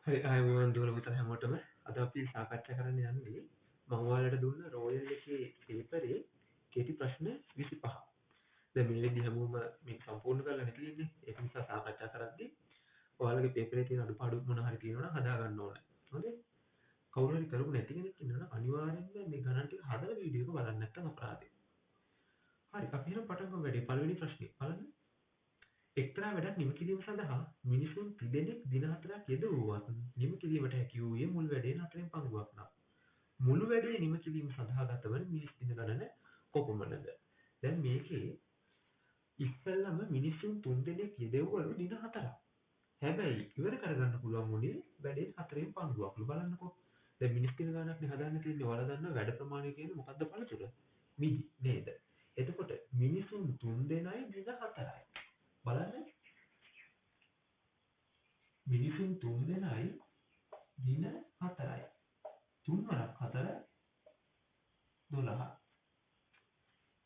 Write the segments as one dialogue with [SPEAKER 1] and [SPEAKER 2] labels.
[SPEAKER 1] හරි ආයුබෝවන් දුවල පුතල හැමෝටම අද අපි සාකච්ඡා කරන්න යන්නේ මම ඔයාලට දුන්න රෝයල් එකේ පේපරේ කෙටි ප්‍රශ්න 25. දැන් මේ විදිහ හැමෝම මේක සම්පූර්ණ කරලා නැති ඉන්නේ. ඒක නිසා සාකච්ඡා කරද්දී ඔයාලගේ පේපරේ තියෙන අඩුපාඩු මොන හරි තියෙනවා නම් හදා ගන්න ඕනේ. හරිද? කවුරු හරි කරපු නැති කෙනෙක් ඉන්නවා නම් අනිවාර්යෙන්ම මේ ගණන් ටික හදලා වීඩියෝ එක බලන්න නැත්නම් අපරාධේ. හරි අපි එහෙනම් පටන් ගමු වැඩේ. පළවෙනි ප්‍රශ්නේ බලන්න. එක්තරා වැඩක් නිම කිරීම සඳහා මිනිසුන් තිදෙනෙක් දින 4ක් යෙදුවත් නිම කිරීමට හැකි වූයේ මුල් වැඩේ 4න් පංගුවක් නම් මුළු වැඩේ නිම කිරීම සඳහා ගතවන මිනිස් දින ගණන කොපමණද? දැන් මේකේ ඉස්සෙල්ලම මිනිසුන් 3 දෙනෙක් යෙදෙව්වලු දින 4ක්. හැබැයි ඉවර කරගන්න පුළුවන් උනේ වැඩේ 4න් පංගුවක්ලු. බලන්නකෝ. දැන් මිනිස් දින ගණනක් නේ හදන්න තියෙන්නේ. ඔයාලා දන්නවා වැඩ ප්‍රමාණය කියන්නේ මොකක්ද පළතුර? මිදි නේද? එතකොට මිනිසුන් 3 දෙනයි දින 4යි. බලන්න මිනිසුන් 3 දෙනයි දින 4යි 3 වරක් 4 12.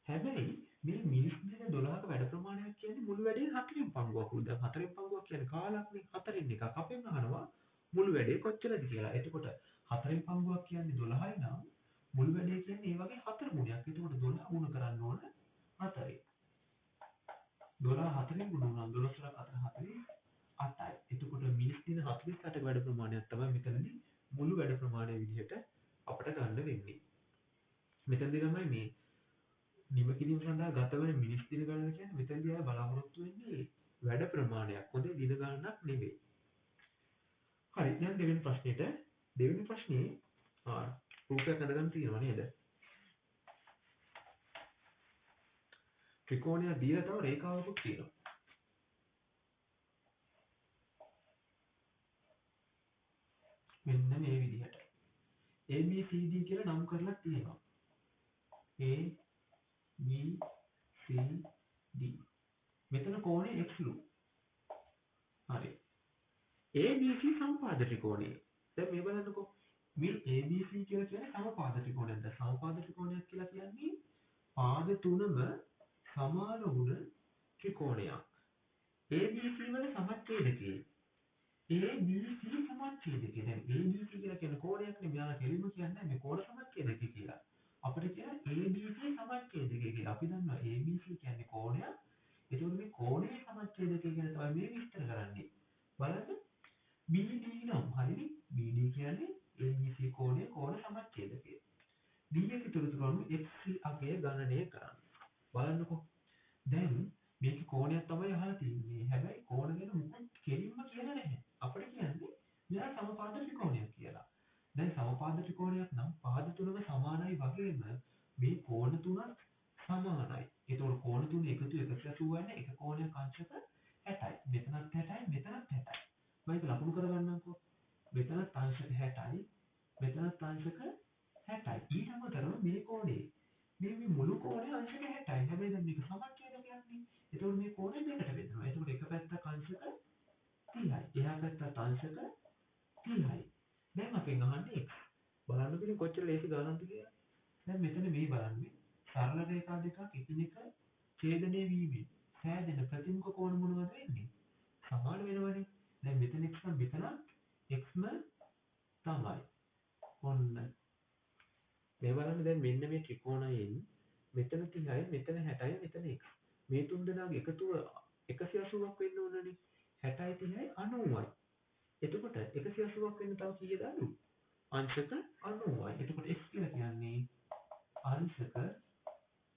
[SPEAKER 1] හැබැයි මේ මිනිස් දින 12ක වැඩ ප්‍රමාණයක් කියන්නේ මුළු වැඩේ 4න් පංගුවක්. දැන් 4න් පංගුවක් කියන්නේ කාලක්නේ. 4න් එකක් අපෙන් අහනවා මුළු වැඩේ කොච්චරද කියලා. එතකොට 4න් පංගුවක් කියන්නේ 12යි නම් මුළු වැඩේ කියන්නේ ඒ වගේ 4 ගුණයක්. එතකොට 12 ගුණ කරන්න ඕන 4යි. 12 4න් ගුණ වුණා 12 4 48. එතකොට මිනිස් දින 48ක වැඩ ප්‍රමාණයක් තමයි මෙතනදී මුළු වැඩ ප්‍රමාණය විදිහට අපිට ගන්න වෙන්නේ. මෙතනදී තමයි මේ නිම කිරීම සඳහා ගත වෙන මිනිස් දින ගණන කියන්නේ මෙතනදී ආය බලාපොරොත්තු වෙන්නේ වැඩ ප්‍රමාණයක්. හොඳේ දින ගණනක් නෙවෙයි. හරි දැන් දෙවෙනි ප්‍රශ්නෙට දෙවෙනි ප්‍රශ්නේ රූපයක් අඳගන්න තියෙනවා නේද? ත්‍රිකෝණයක් දීලා තව රේඛාවකුත් තියෙනවා. මෙන්න මේ විදිහට ABCD කියලා නම් කරලා තියෙනවා. A B C D. මෙතන කෝණය x ලු. හරි. ABC සමපාද ත්‍රිකෝණය. දැන් මේ බලන්නකෝ. මේ ABC කියලා කියන්නේ සමපාද ත්‍රිකෝණයක්. දැන් සමපාද ත්‍රිකෝණයක් කියලා කියන්නේ පාද තුනම සමාන වුණ ත්‍රිකෝණයක්. ABC වල සමච්ඡේදකයේ ABC සමච්ඡේදකය. දැන් ABC කියලා කියන කෝණයක් නේ. මෙයා කෙලින්ම කියන්නේ මේ කෝණ සමච්ඡේදකය කියලා. අපිට කියන ABC සමච්ඡේදකය කියලා. අපි දන්නවා ABC කියන්නේ කෝණයක්. ඒකෝද මේ කෝණයේ සමච්ඡේදකය ගැන තමයි මේ විස්තර කරන්නේ. බලන්න BD නම් හරිනේ. BD කියන්නේ ABC කෝණයේ කෝණ සමච්ඡේදකය. D එක තුරතුරු අනුව XC අගය ගණනය කරන්න. බලන්නකෝ. දැන් මේක කෝණයක් තමයි අහලා තියෙන්නේ. හැබැයි කෝණ ගැන මුකුත් කෙලින්ම කියලා නැහැ. අපිට කියන්නේ මෙයා සමපාද ත්‍රිකෝණයක් කියලා. දැන් සමපාද ත්‍රිකෝණයක් නම් පාද තුනම සමානයි වගේම මේ කෝණ තුනත් සමානයි. ඒතකොට කෝණ තුන එකතු 180 වෙන එක කෝණයක් අංශක 60යි. මෙතනත් 60යි මෙතනත් 60යි. මම ඒක ලකුණු කරගන්නම්කෝ. මෙතනත් අංශක 60යි මෙතනත් අංශක 60යි. ඊට අමතරව මේ කෝණේ මේ මුළු කෝණය අංශක 60යි. හැබැයි දැන් මේක සමච්ඡේදකයක් නේ. ඒතකොට මේ කෝණය දෙකට බෙදෙනවා. ඒතකොට එක පැත්තක් අංශක 30යි. එහා පැත්තත් අංශක 30යි. දැන් අපෙන් අහන්නේ x. බලන්න පිටින් කොච්චර ලේසි ගණන්ද කියලා. දැන් මෙතන මේ බලන්නේ සරල රේඛා දෙකක් එකිනෙක ඡේදනය වීමෙන් සෑදෙන ප්‍රතිමුඛ කෝණ මොනවද වෙන්නේ? සමාන වෙනවනේ. දැන් මෙතන x නම් මෙතනත් xම තමයි. ඔන්න. මේ බලන්න දැන් මෙන්න මේ ත්‍රිකෝණයෙන් මෙතන 30යි මෙතන 60යි මෙතන x. මේ තුන් දෙනාගේ එකතුව 180ක් වෙන්න ඕනනේ. 60යි 30යි 90යි. එතකොට 180ක් වෙන්න තව කීයද අඩු? අංශක 90යි. එතකොට x කියලා කියන්නේ අංශක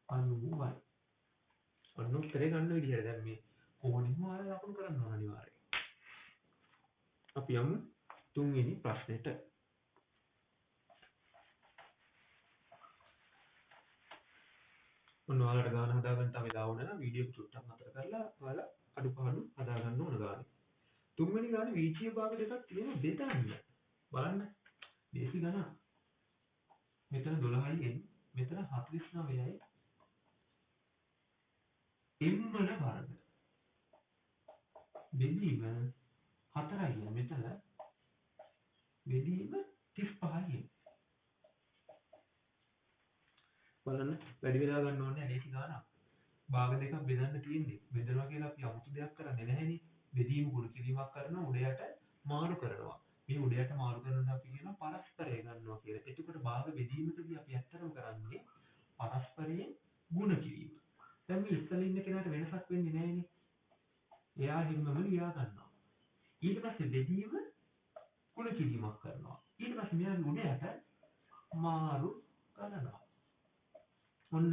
[SPEAKER 1] 90යි. ඔන්න උත්තරේ ගන්න විදිහට දැන් මේ කෝණෙම ආයෙ ලකුණු කරන්න ඕන අනිවාර්යයෙන්. අපි යමු තුන්වෙනි ප්‍රශ්නෙට. ඔන්න ඔයාලට ගාන හදාගන්න තව වෙලාව නැහැ. වීඩියෝ එක චුට්ටක් නතර කරලා ඔයාලා අඩුපාඩු හදාගන්න ඕන ගානේ. තුන්වෙනි ගානේ වීචීය භාග දෙකක් තියෙනවා බෙදන්න. බලන්න. දේශි ගණන්. මෙතන 12යි n මෙතන 49යි m වල වර්ග. බෙදීම 4යි මෙතන බෙදීම 35යි. බලන්න වැඩි වෙලා ගන්න ඕනේ ලේසි ගානක්. භාග දෙකක් බෙදන්න තියෙන්නේ. බෙදනවා කියලා අපි 아무තු දෙයක් කරන්නේ නැහැනේ. බෙදීම ගුණ කිරීමක් කරනවා උඩ යට මාරු කරනවා. මේ උඩයට මාරු කරනකොට අපි කියනවා පරස්පරය ගන්නවා කියලා. එතකොට භාග බෙදීමකදී අපි ඇත්තටම කරන්නේ පරස්පරයෙන් ಗುಣ කිරීම. දැන් මේ ඉස්සෙල්ලා ඉන්න කෙනාට වෙනසක් වෙන්නේ නැහැනේ. එයා හිමම ලියා ගන්නවා. ඊට පස්සේ බෙදීම ಗುಣ කිරීමක් කරනවා. ඊට පස්සේ මෙයාගේ උඩයට මාරු කරනවා. ඔන්න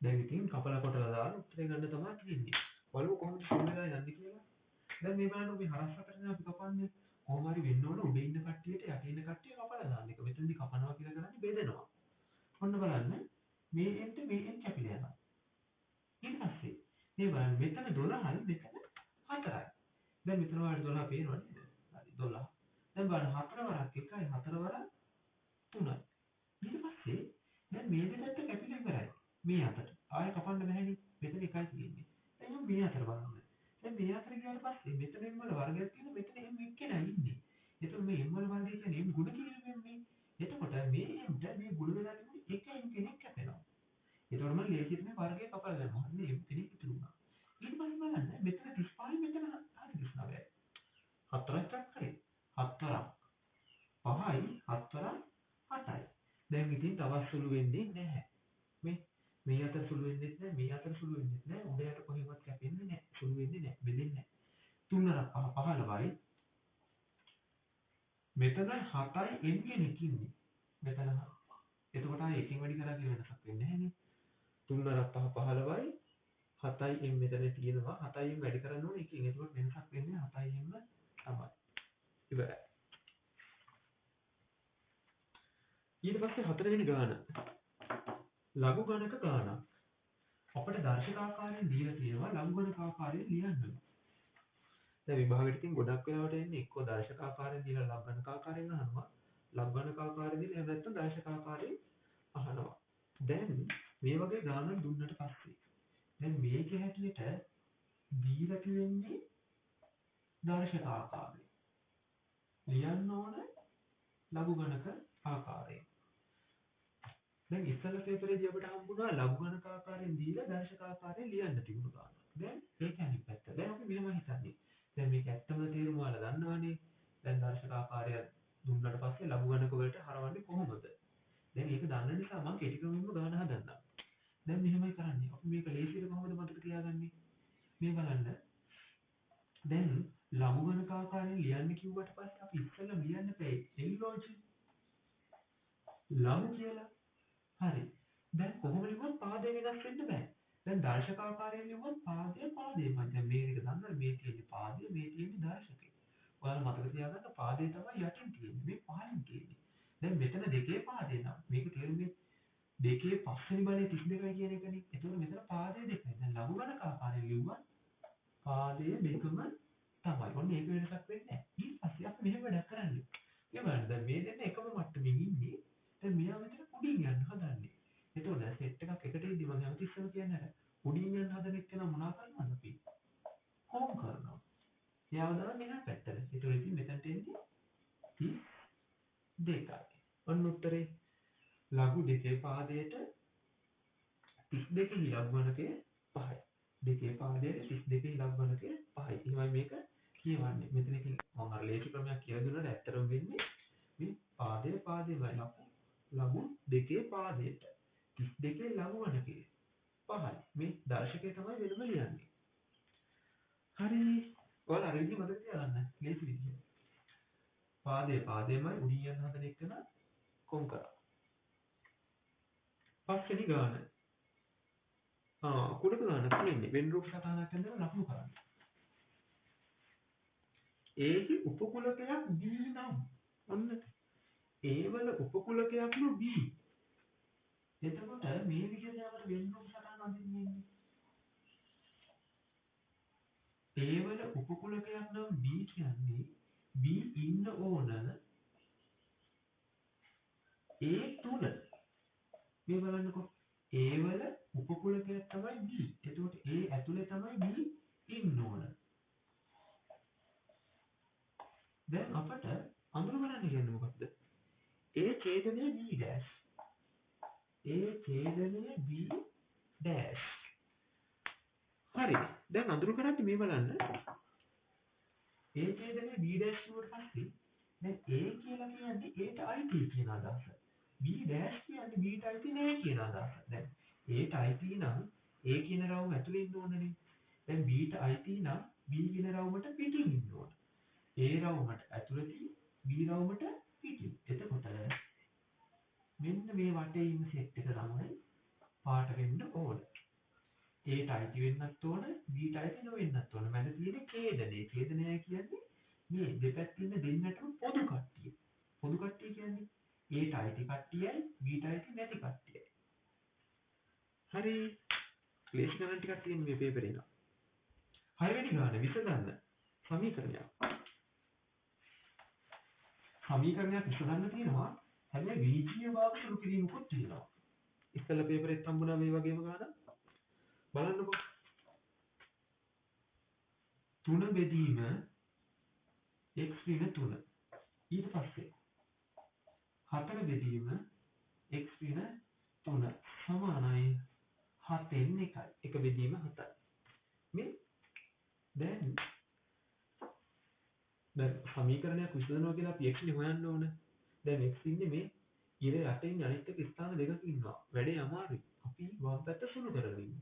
[SPEAKER 1] දැන් ඉතින් කපලා කොටලා දාලා උත්තරේ ගන්න තමයි තියෙන්නේ. බලමු කොහොමද ශූන්‍යලා යන්නේ කියලා. දැන් මේ බලන්න අපි හරස් රටනේ අපි කපන්නේ. කොහොම හරි වෙන්න ඕන උඩ ඉන්න කට්ටියට යට ඉන්න කට්ටිය කපලා දාන්න එක. මෙතනදී කපනවා කියලා කරන්නේ බෙදෙනවා. ඔන්න බලන්න මේ එන්ට මේ එන් කැපිලා යනවා. ඊට පස්සේ මේ බලන්න මෙතන 12යි මෙතන 4යි. දැන් මෙතන වල 12 පේනවද නේද? හරි 12. දැන් බලන්න 4 වරක් 1යි 4 වරක් 3යි. ඊට පස්සේ දැන් මේ දෙකට කැපිලා ඉවරයි. මේ අතට. ආයෙ කපන්න බැහැනේ. මෙතන එකයි තියෙන්නේ. දැන් මේ අතට බලන්න. දැන් මේ අතට ගියාට පස්සේ මෙතන m වල වර්ගයක් තියෙන මෙතන m එක්කෙනා ඉන්නේ. එතකොට මේ m වල වර්ගය කියන්නේ m ගුණ කිරීමෙන් මේ. එතකොට මේ m ට මේ ගුණ වෙලා තිබුණේ එක m කෙනෙක් කැපෙනවා. එතකොට මම ලේසියට මේ වර්ගය කපලා දැම්මා. මේ m කෙනෙක් ඉතුරු වුණා. ඊට පස්සේ බලන්න මෙතන 35යි මෙතන 39යි. 4ක් කරේ. 4ක් 5යි 4ක් 8යි. දැන් ඉතින් තවත් සුළු වෙන්නේ නැහැ. මේ අතර සුළු වෙන්නේ නැහැ. මේ අතර සුළු වෙන්නේ නැහැ. උඩයට කොහෙවත් කැපෙන්නේ නැහැ. සුළු වෙන්නේ නැහැ. බෙදෙන්නේ නැහැ. 3 15යි. මෙතන 7යි n කෙනෙක් ඉන්නේ. මෙතන එතකොට ආයේ එකකින් වැඩි කරා කියලා වෙනසක් වෙන්නේ නැහැනේ. 3 15යි 7යි m මෙතන තියෙනවා. 7යි m වැඩි කරන්න ඕනේ එකකින්. එතකොට වෙනසක් වෙන්නේ 7යි m තමයි. ඉවරයි. ඊට පස්සේ හතරවෙනි ගාන. ලඝු ගණක ගානක්. අපිට දර්ශක ආකාරයෙන් දීලා තියෙනවා ලඝු ගණක ආකාරයෙන් ලියන්න. දැන් විභාගෙට ඉතින් ගොඩක් වෙලාවට එන්නේ එක්ක දර්ශක ආකාරයෙන් දීලා ලඝු ගණක ආකාරයෙන් අහනවා. ලඝු ගණක ආකාරයෙන් දීලා එහෙම නැත්නම් දර්ශක ආකාරයෙන් අහනවා. දැන් මේ වගේ ගානක් දුන්නට පස්සේ දැන් මේකේ හැටියට දීලා තියෙන්නේ දර්ශක ආකාරයෙන්. ලියන්න ඕන ලඝු ගණක ආකාරයෙන්. දැන් ඉස්සෙල්ලා පේපරේදී අපිට හම්බුණා ලඝු ගණක ආකාරයෙන් දීලා දර්ශක ආකාරයෙන් ලියන්න තිබුණු ගාන. දැන් ඒක අනිත් පැත්ත. දැන් අපි මෙහෙම හිතන්නේ. දැන් මේක ඇත්තම තේරුම ඔයාලා දන්නවනේ. දැන් දර්ශක ආකාරය දුන්නට පස්සේ ලඝු ගණක වලට හරවන්නේ කොහොමද? දැන් ඒක දන්න නිසා මම කෙටි ක්‍රමෙන්ම ගාන හදන්නම්. දැන් මෙහෙමයි කරන්නේ. අපි මේක ලේසියට කොහොමද මතක තියාගන්නේ? මේ බලන්න. දැන් ලඝු ගණක ආකාරයෙන් ලියන්න කිව්වට පස්සේ අපි ඉස්සෙල්ලා ලියන්න බෑ LOG ලඝු කියලා. හරි. දැන් කොහොම ලිව්වත් පාදේ වෙනස් වෙන්න බෑ. දැන් දර්ශක ආකාරයෙන් ලිව්වොත් පාදයමයි. දැන් මේක දන්නවා මේ තියෙන්නේ පාදය මේ තියෙන්නේ දර්ශකය. ඔයාලා මතක තියාගන්න පාදේ තමයි යටින් තියෙන්නේ. මේ පහින් තියෙන්නේ. දැන් මෙතන දෙකේ පාදේ නම් මේක තේරුනේ දෙකේ පස්වෙනි බලය 32යි කියන එකනේ. එතකොට මෙතන පාදේ දෙකයි. දැන් ලඝු ගණක ආකාරයෙන් ලිව්වත් පාදයේ දෙකම තමයි. ඔන්න ඒක වෙනසක් වෙන්නේ නැහැ. ඊට පස්සේ අපි මෙහෙම වැඩක් කරන්නේ. ඒ බලන්න දැන් මේ දෙන්න එකම මට්ටමින් ඉන්නේ. දැන් මෙයා මෙතන උඩින් යන්න හදන්නේ. එතකොට සෙට් එකක් එකට ඉදි මම හැමතිස්සෙම කියන්නේ නැහැ. උඩින් යන්න හදන එක්කන මොනවා කරනවද අපි? හෝම් කරනවා. එයාව දාන්න මෙහා පැත්තට. ඒතකොට ඉතින් මෙතනට එන්නේ 32යි. ඔන්න උත්තරේ. ලඝු දෙකේ පාදයට 32 ලඝු ගණකය 5යි. දෙකේ පාදයට 32 ලඝු ගණකය 5යි. එහෙමයි මේක කියවන්නේ. මෙතන ඉතින් මම අර ලේසි ක්‍රමයක් කියලා දුන්නාට ඇත්තටම වෙන්නේ මේ පාදයමයි ලඝු දෙකේ පාදයට 32 ලඝු ගණකය 5යි. මේ දර්ශකය තමයි වෙනම ලියන්නේ. හරි. ඔයාලා අර විදිහ මතක තියාගන්න. ලේසි විදිහ. පාදයමයි උඩින් යන හදන එකන කොම් කරා. පස්වෙනි ගාන. කුඩක ගානක් තියෙන්නේ. වෙන් රූප සටහනක් ඇඳලා ලකුණු කරන්න. ඒකි උපකුලකයක් B නම්. ඔන්න A වල උපකුලකයක්ලු B. එතකොට මේ විදිහට අපිට වෙන් රූප සටහන අඳින්නේ. A වල උපකුලකයක් නම් B කියන්නේ B ඉන්න ඕන A තුල. මේ බලන්නකො A වල උපකුලකයක් තමයි B. එතකොට A ඇතුලේ තමයි B ඉන්න ඕන. දැන් අපට අඳුර බලන්න කියන්නේ මොකක්ද? A ඡේදනය B dash. A ඡේදනය B dash. හරි. දැන් අඳුර කරන්නේ මේ බලන්න. A ඡේදනය B dash වලට පස්සේ දැන් A කියලා කියන්නේ Aට අයිති කියන අදහස. B dash කියන්නේ Bට අයිති නෑ කියන අදහස. දැන් Aට අයිති නම් A කියන රවුම ඇතුලේ ඉන්න ඕනනේ. දැන් Bට අයිති නම් B කියන රවුමට පිටින් ඉන්න ඕන. A රවුමට ඇතුළතින් B රවුමට පිටින්. එතකොට මෙන්න මේ වටේ ඉන්න සෙට් එක තමයි පාට වෙන්න ඕන. Aට අයිති වෙන්නත් ඕන Bට අයිති නොවෙන්නත් ඕන. මැද තියෙන්නේ ඡේදනය. ඡේදනය කියන්නේ මේ දෙපැත්තේ ඉන්න දෙන්නටම පොදු කට්ටිය. පොදු කට්ටිය කියන්නේ Aට අයිති කට්ටියයි Bට අයිති නැති කට්ටියයි. හරි. ක්ලේශ ගණන් ටිකක් තියෙන මේ පේපරේ නා. 6 වෙනි ගාන විසඳන්න සමීකරණයක්. සමීකරණයක් විසඳන්න තියෙනවා. හැබැයි වීජීය වාහක සුළු කිරීමකුත් තියෙනවා. ඉස්සෙල්ලා පේපරෙත් හම්බුණා මේ වගේම ගානක්. බලන්නකෝ. 3 බෙදීම x ඍණ 3. ඊට පස්සේ 4 බෙදීම x ඍණ 3 සමානයි 7න් 1යි. එක බෙදීම 7යි. මේ දැන් සමීකරණයක් විසඳනවා කියලා අපි x නේ හොයන්න ඕන. දැන් x ඉන්නේ මේ ඉර යටින් අනිත් එක ස්ථාන දෙකක ඉන්නවා. වැඩේ අමාරුයි. අපි වම් පැත්ත සුළු කරගෙන ඉමු.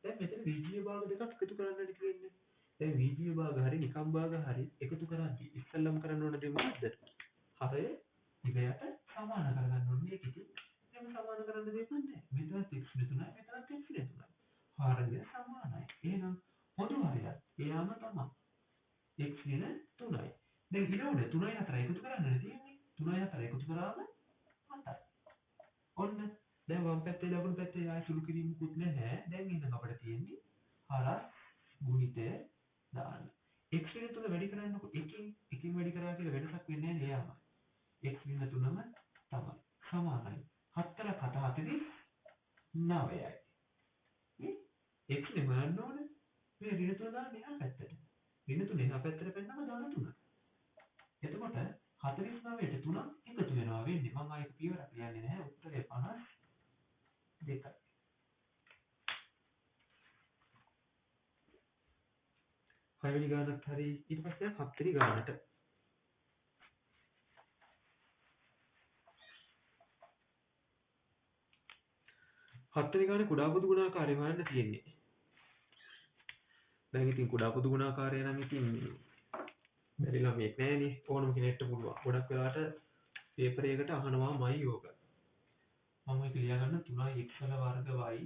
[SPEAKER 1] දැන් මෙතන විජීය භාග දෙකක් එකතු කරන්නට කියන්නේ. දැන් විජීය භාග හරි නිකම් භාග හරි එකතු කරද්දී ඉස්සෙල්ලම කරන්න ඕන දේ මොකද්ද? 6 ඉරයට සමාන කරගන්න ඕනේ මේක ඉතින්. එහෙනම් සමාන කරන්න දෙයක් නැහැ. මෙතන x මෙතුණයි මෙතන x මෙතුණයි. හරිය සමානයි. එහෙනම් පොදු හරියක් එයාම තමයි. x ඍණ 3යි. දැන් ඊළඟ 3යි 4යි එකතු කරන්නනේ තියෙන්නේ. 3යි 4යි එකතු කරාම 7යි. ඔන්න දැන් වම් පැත්තේ දකුණු පැත්තේ ආය සුළු කිරීමකුත් නැහැ. දැන් ඉන්න අපිට තියෙන්නේ හරස් ගුණිතය දාන්න. x ඍණ 3 වැඩි කරන්නකො එකකින් වැඩි කරා කියලා වෙනසක් වෙන්නේ නැහැ යාම. x ඍණ 3ම තමයි. සමානයි. 7 කට 49යි. x නේ හොයන්න ඕනේ. මේ ඍණ 3 දාන්න එහා පැත්තට. ඍණ 3 එහා පැත්තට පෙන්නම දාන 3. එතකොට 49ට 3ක් එකතු වෙනවා වෙන්නේ. මම ආයෙත් පියවරක් ලියන්නේ නැහැ. උත්තරේ 52යි. 6 වෙනි ගානත් හරි. ඊට පස්සේ 7 වෙනි ගානට. 7 වෙනි ගානේ කුඩා පොදු ගුණාකාරය හොයන්න තියෙන්නේ. දැන් ඉතින් කුඩා පොදු ගුණාකාරය නම් ඉතින් බැරි ළමෙක් නෑනේ. ඕනම කෙනෙක්ට පුළුවන්. ගොඩක් වෙලාවට පේපර් එකකට අහනවාමයි යෝග. මම ඒක ලියගන්න 3යි x වල වර්ග y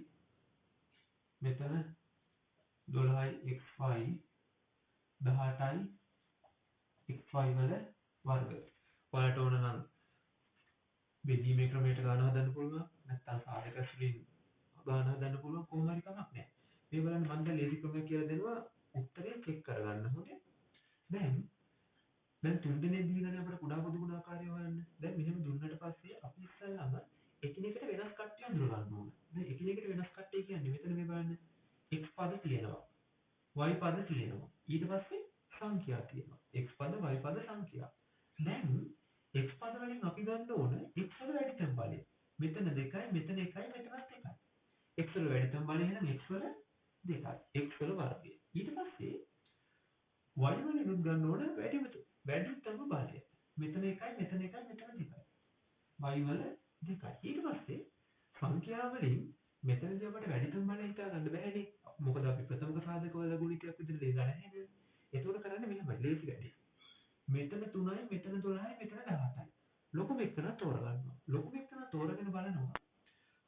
[SPEAKER 1] මෙතන 12යි xy 18යි xy වල වර්ග. ඔයාලට ඕන නම් බෙදීමේ ක්‍රමයට ගාන හදන්න පුළුවන්. නැත්නම් සාධක වලින් ගාන හදන්න පුළුවන්. කොහොම හරි කමක් නැහැ. මේ බලන්න මම දැන් ලේසි ක්‍රමයක් කියලා දෙනවා. උත්තරේ චෙක් කරගන්න හොඳේ. දැන් තුන් දෙනෙක් දීලානේ අපිට කුඩා පොදු ගුණාකාරය හොයන්න. දැන් මෙහෙම දුන්නට පස්සේ අපි ඉස්සල්ලාම එකිනෙකට වෙනස් කට්ටිය අඳුර ගන්න ඕන. දැන් එකිනෙකට වෙනස් කට්ටිය කියන්නේ මෙතන මේ බලන්න x පද තියෙනවා. y පද තියෙනවා. ඊට පස්සේ සංඛ්‍යා තියෙනවා. x පද y පද සංඛ්‍යා. දැන් x පද වලින් අපි ගන්න ඕන x වල වැඩිතම බලය. මෙතන 2යි මෙතන 1යි මෙතනත් 1යි. x වල වැඩිතම බලය නම් x වල 2යි. x වල වර්ගය. ඊට පස්සේ y වලින් ගන්න ඕන වැඩිතම බලය. මෙතන 1යි මෙතන 1යි මෙතන 2යි. y වල 2යි. ඊට පස්සේ සංඛ්‍යා වලින් මෙතනදී අපිට වැඩිතම බලය හිතා ගන්න බැහැනේ. මොකද අපි ප්‍රථමක සාධක වල ගුණිතයක් විදිහට ලියලා නැහැ නේද? ඒකෝර කරන්නේ මෙහෙමයි ලේසි වැඩි. මෙතන 3යි මෙතන 12යි මෙතන 18යි. ලොකුම එකන තෝරගන්නවා. ලොකුම එකන තෝරගෙන බලනවා.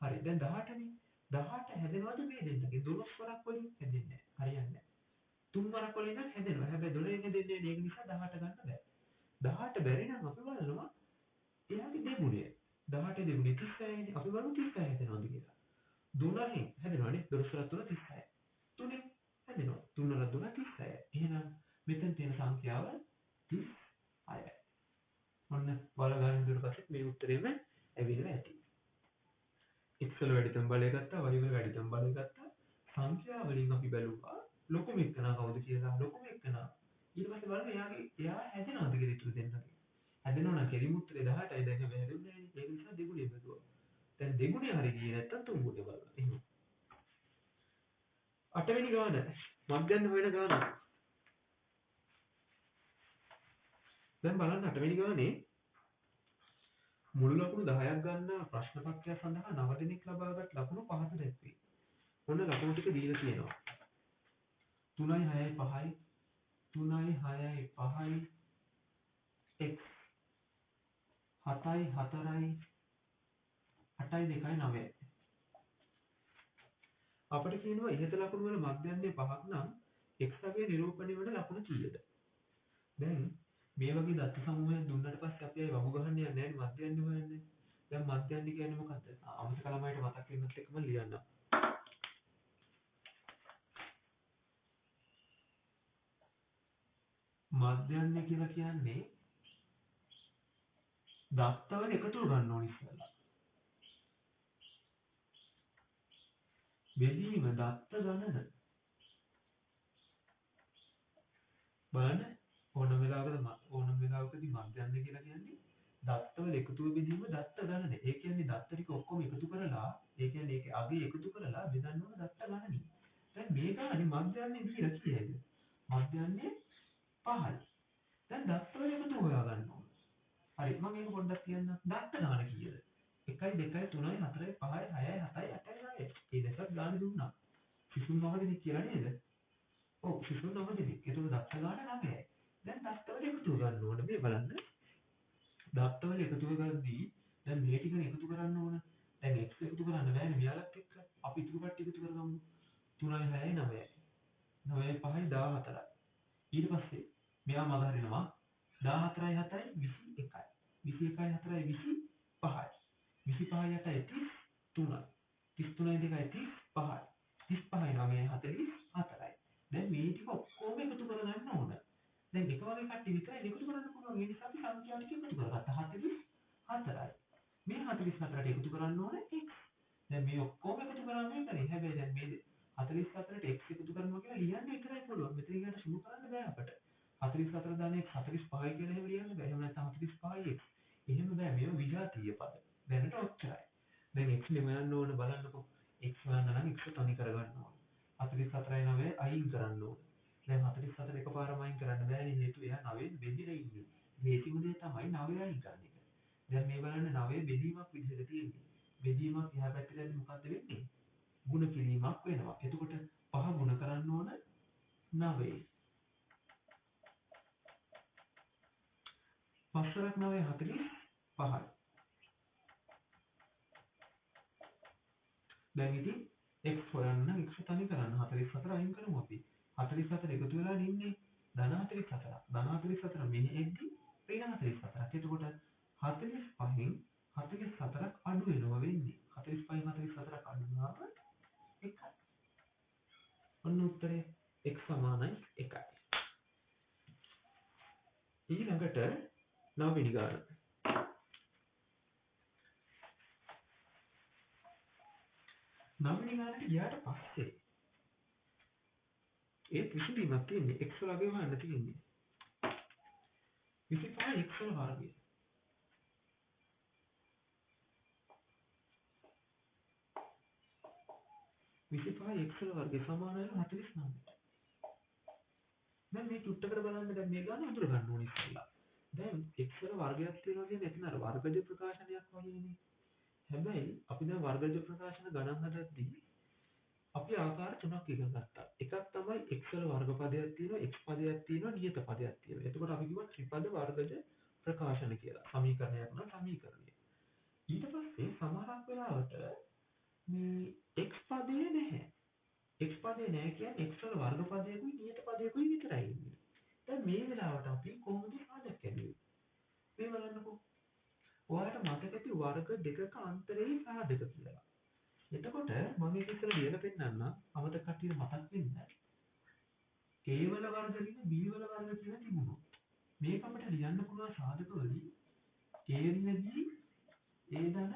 [SPEAKER 1] හරි දැන් 18නේ. 18 හැදෙනවද මේ දෙන්නගේ 12 වරක් වලින් හැදෙන්නේ නැහැ. හරියන්නේ නැහැ. 3 වරක් වලින් නම් හැදෙනවා. හැබැයි 12 හැදෙන්නේ නැහැ. ඒක නිසා 18 ගන්න බෑ. 18 බැරි නම් අපි බලනවා එයාගේ දෙගුණය. 18 දෙගුණය 36නේ. අපි බලමු 36 හැදෙනවද කියලා. 12න් හැදෙනවනේ. 12 වරක් 3 36. 3න් හැදෙනවා. 3 වරක් 3 36. එහෙනම් මෙතන තියෙන සංඛ්‍යාව 36යි. ඔන්න බලගන්න දුර පස්සේ මේ උත්තරේම ඇවිල්ලා ඇති. x වල වැඩිතම බලය ගත්තා, y වල වැඩිතම බලය ගත්තා. සංඛ්‍යා වලින් අපි බැලුවා ලොකුම එකන කවුද කියලා. ලොකුම එකන ඊට පස්සේ බලන්න එයා හැදෙනවද කියලා ඉතුරු දෙන්නගේ. හැදෙනවා නම් කෙලිම උත්තරේ 18යි. දැන් හැබැයි හැදෙන්නේ නැහැ. ඒක නිසා දෙගුණය බෙදුවා. දැන් දෙගුණය හරි ගියේ නැත්තම් තුන් ගුණය බලන්න. එහෙනම් 8 වෙනි ගාන මධ්‍යන්න හොයන ගාන. දැන් බලන්න 8 වෙනි ගානේ මුළු ලකුණු 10ක් ගන්න ප්‍රශ්න පත්‍රය සඳහා 9 දෙනෙක් ලබාගත් ලකුණු පහත දැක්වේ. ඔන්න ලකුණු ටික දීලා තියෙනවා. 3යි 6යි 5යි 3යි 6යි 5යි x 7යි 4යි 8යි 2යි 9යි. අපිට කියනවා ඉහත ලකුණු වල මධ්‍යන්නේ 5ක් නම් x අගයේ නිරූපණය වන ලකුණු කීයද? දැන් මේ වගේ දත්ත සමූහයක් දුන්නට පස්සේ අපි අය වගු ගහන්න යන්නේ නැහැ මධ්‍යන්නේ හොයන්නේ. දැන් මධ්‍යන්නේ කියන්නේ මොකද්ද? අමතක ළමයිට මතක් වෙන්නත් එක්කම ලියන්න. මධ්‍යන්නේ කියලා කියන්නේ දත්තවල එකතුව ගන්න ඕනි ඉස්සෙල්ලා. බෙදීම දත්ත ගණන. බලන්න ඕනම වෙලාවකදී මධ්‍යන්නේ කියලා කියන්නේ දත්තවල එකතුව බෙදීම දත්ත ගණන. ඒ කියන්නේ දත්ත ටික ඔක්කොම එකතු කරලා ඒ කියන්නේ ඒකේ අගය එකතු කරලා බෙදන්න ඕන දත්ත ගණනයි. දැන් මේ ගානේ මධ්‍යන්නේ දීලා කීයද? මධ්‍යන්නේ 5යි. දැන් දත්තවල එකතුව හොයාගන්න ඕන. හරි මම ඒක පොඩ්ඩක් කියන්නම්. දත්ත ගණන කීයද? 1යි 2යි 3යි 4යි 5යි 6යි 7යි 8යි 9යි. මේ දෙකක් ගාන දුන්නා. සිසුන් 9 දෙනෙක් කියලා නේද? ඔව් සිසුන් 9 දෙනෙක්. ඒක දත්ත ගාන 9යි. දැන් දත්තවල එකතුව ගන්න ඕන. මේ බලන්න. දත්තවල එකතුව ගද්දී දැන් මේ ටික එකතු කරන්න ඕන. දැන් x එකතු කරන්න බෑනේ මෙයාලත් එක්ක. අපි ඉතුරු කට්ටිය එකතු කරගමු. 3යි 6යි 9යි. 9යි 5යි 14යි. ඊට පස්සේ මෙයා මග හරිනවා 14යි 7යි 21යි. 21යි 4යි 25යි. 25යි 8යි 33යි. 33යි 2යි 35යි. 35යි 9යි 44යි. දැන් මේ ටික ඔක්කොම එකතු කරගන්න ඕන. දැන් එක වගේ කට්ටිය විතරයි එකතු කරන්න පුළුවන්. ඒ නිසා අපි සංඛ්‍යා ටික එකතු කරගත්තා. 44යි. මේ 44ට එකතු කරන්න ඕන x. දැන් මේ ඔක්කොම එකතු කරාම මේකනේ. හැබැයි දැන් මේ 44ට x එකතු කරනවා කියලා ලියන්න විතරයි පුළුවන්. මෙතන ඊට සුළු කරන්න බෑ අපට. 44 දාන x 45 කියලා එහෙම ලියන්න බෑ. එහෙම නැත්නම් 45x. එහෙම බෑ. මේව විජාතීය පද. දැනට ඔච්චරයි. දැන් x නෙමයන්න ඕන බලන්නකො. x හොයන්න නම් x තනි කරගන්න ඕන. 44යි 9යි අයින් කරන්න ඕන. දැන් 44 එකපාරම අයින් කරන්න බෑනේ හේතුව එයා 9ෙන් බෙදිලා ඉන්නේ. හේතුව දේ තමයි 9 අයින් කරන එක. දැන් මේ බලන්න 9 බෙදීමක් විදිහට තියෙන්නේ. බෙදීමක් එහා පැත්තට යද්දි මොකද්ද වෙන්නේ? ಗುಣ කිරීමක් වෙනවා. එතකොට 5 ගුණ කරන්න ඕන 9. 5ක් 9 45යි. දැන් ඉතින් x හොයන්න x තනි කරන්න 44 අයින් කරමු අපි. 44 එකතු වෙලා ඉන්නේ ධන 44. ධන 44 මෙහි එද්දි ඍණ 44ක්. එතකොට 45න් 44ක් අඩු වෙනවා වෙන්නේ. 45න් 44ක් අඩු වුණාම 1යි. ඔන්න උත්තරේ x සමානයි 1යි. ඊළඟට 9 වෙනි ගාන. 9 වෙනි ගානට ගියාට පස්සේ ඒ විසඳීමක් තියෙන්නේ x වල අගය හොයන්න තියෙන්නේ. 25 x වල වර්ගය. 25 x වල වර්ගය සමාන වෙනවා 49ට. දැන් මේ චුට්ටකට බලන්න දැන් මේ ගාන අඳුර ගන්න ඕනේ ඉස්සෙල්ලා. දැන් x වල වර්ගයක් තියෙනවා කියන්නේ එතන අර වර්ගජ ප්‍රකාශනයක් වගේනේ. හැබැයි අපි දැන් වර්ගජ ප්‍රකාශන ගණන් හදද්දී අපි ආකාර තුනක් ඉගෙන ගත්තා. එකක් තමයි x වල වර්ග පදයක් තියෙනවා, x පදයක් තියෙනවා, නියත පදයක් තියෙනවා. එතකොට අපි කිව්වා ත්‍රිපද වර්ගජ ප්‍රකාශන කියලා. සමීකරණයක් නම් සමීකරණය. ඊට පස්සේ සමහරක් වෙලාවට මේ x පදේ නැහැ. x පදේ නැහැ කියන්නේ x වල වර්ග පදයකුයි නියත පදයකුයි විතරයි ඉන්නේ. දැන් මේ වෙලාවට අපි කොහොමද සාධක කැඩුවේ? මේ බලන්නකෝ. ඔයාලට මතක ඇති වර්ග දෙකක අන්තරේ සාධක කියලා. එතකොට මම මේක ඉස්සර ලියලා පෙන්නන්නම් අමතක කට්ටියට මතක් වෙන්න. a වල වර්ග දින b වල වර්ග කියලා තිබුණොත් මේක අපිට ලියන්න පුළුවන් සාධක වලින් a ඍණ b a ධන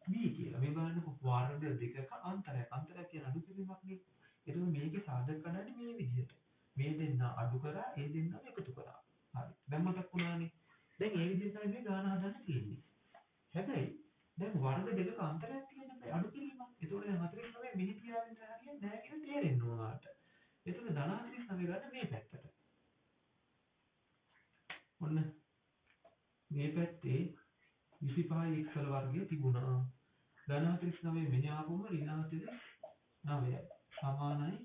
[SPEAKER 1] b කියලා. මේ බලන්නකො වර්ග දෙකක අන්තරයක්. අන්තරයක් කියන්නේ අඩු කිරීමක් නේ. එතකොට මේකේ සාධක කඩන්නේ මේ විදිහට. මේ දෙන්න අඩු කරා ඒ දෙන්නම එකතු කරා. හරි. දැන් මතක් වුණානේ. දැන් මේ විදිහට තමයි මේ ගාන හදන්න තියෙන්නේ. හැබැයි දැන් වර්ග දෙකක අන්තරයක් තියෙන අඩු කිරීමක්. ඒතකොට දැන් 49 මෙහි තියාගෙන හරියන්නේ නැහැ කියලා තේරෙන්න ඕනාට. ඒතකොට ධන 49 ගන්න මේ පැත්තට. ඔන්න මේ පැත්තේ 25යි x වල වර්ගය තිබුණා. ධන 49 මෙහි ආපුවම ඍණ 49යි සමානයි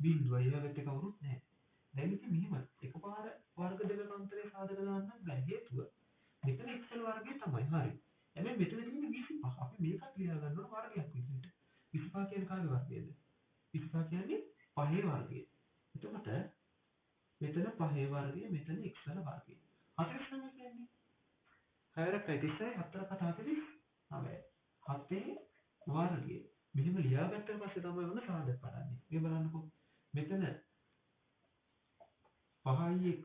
[SPEAKER 1] බිඳුවයි. ඒකට කවුරුත් නැහැ. දැන් ඉතින් මෙහෙම එකපාර වර්ග දෙක අතරේ සාධක දාන්න බෑ. හේතුව මෙතන x වල වර්ගය තමයි. හරි. හැබැයි මෙතන තියෙන්නේ 25. අපි මේකත් ලියා ගන්න ඕන වර්ගයක් විදිහට. 25 කියන්නේ කාගේ වර්ගයද? 25 කියන්නේ 5 වර්ගය. එතකොට මෙතන 5 වර්ගය, මෙතන x වල වර්ගය. 49 කියන්නේ 6ක් 34යි 4ක් 49. 7 වර්ගය. මෙහෙම ලියාගත්තට පස්සේ තමයි ඔන්න සාධක පදන්නේ. මේ බලන්නකෝ. මෙතන 5x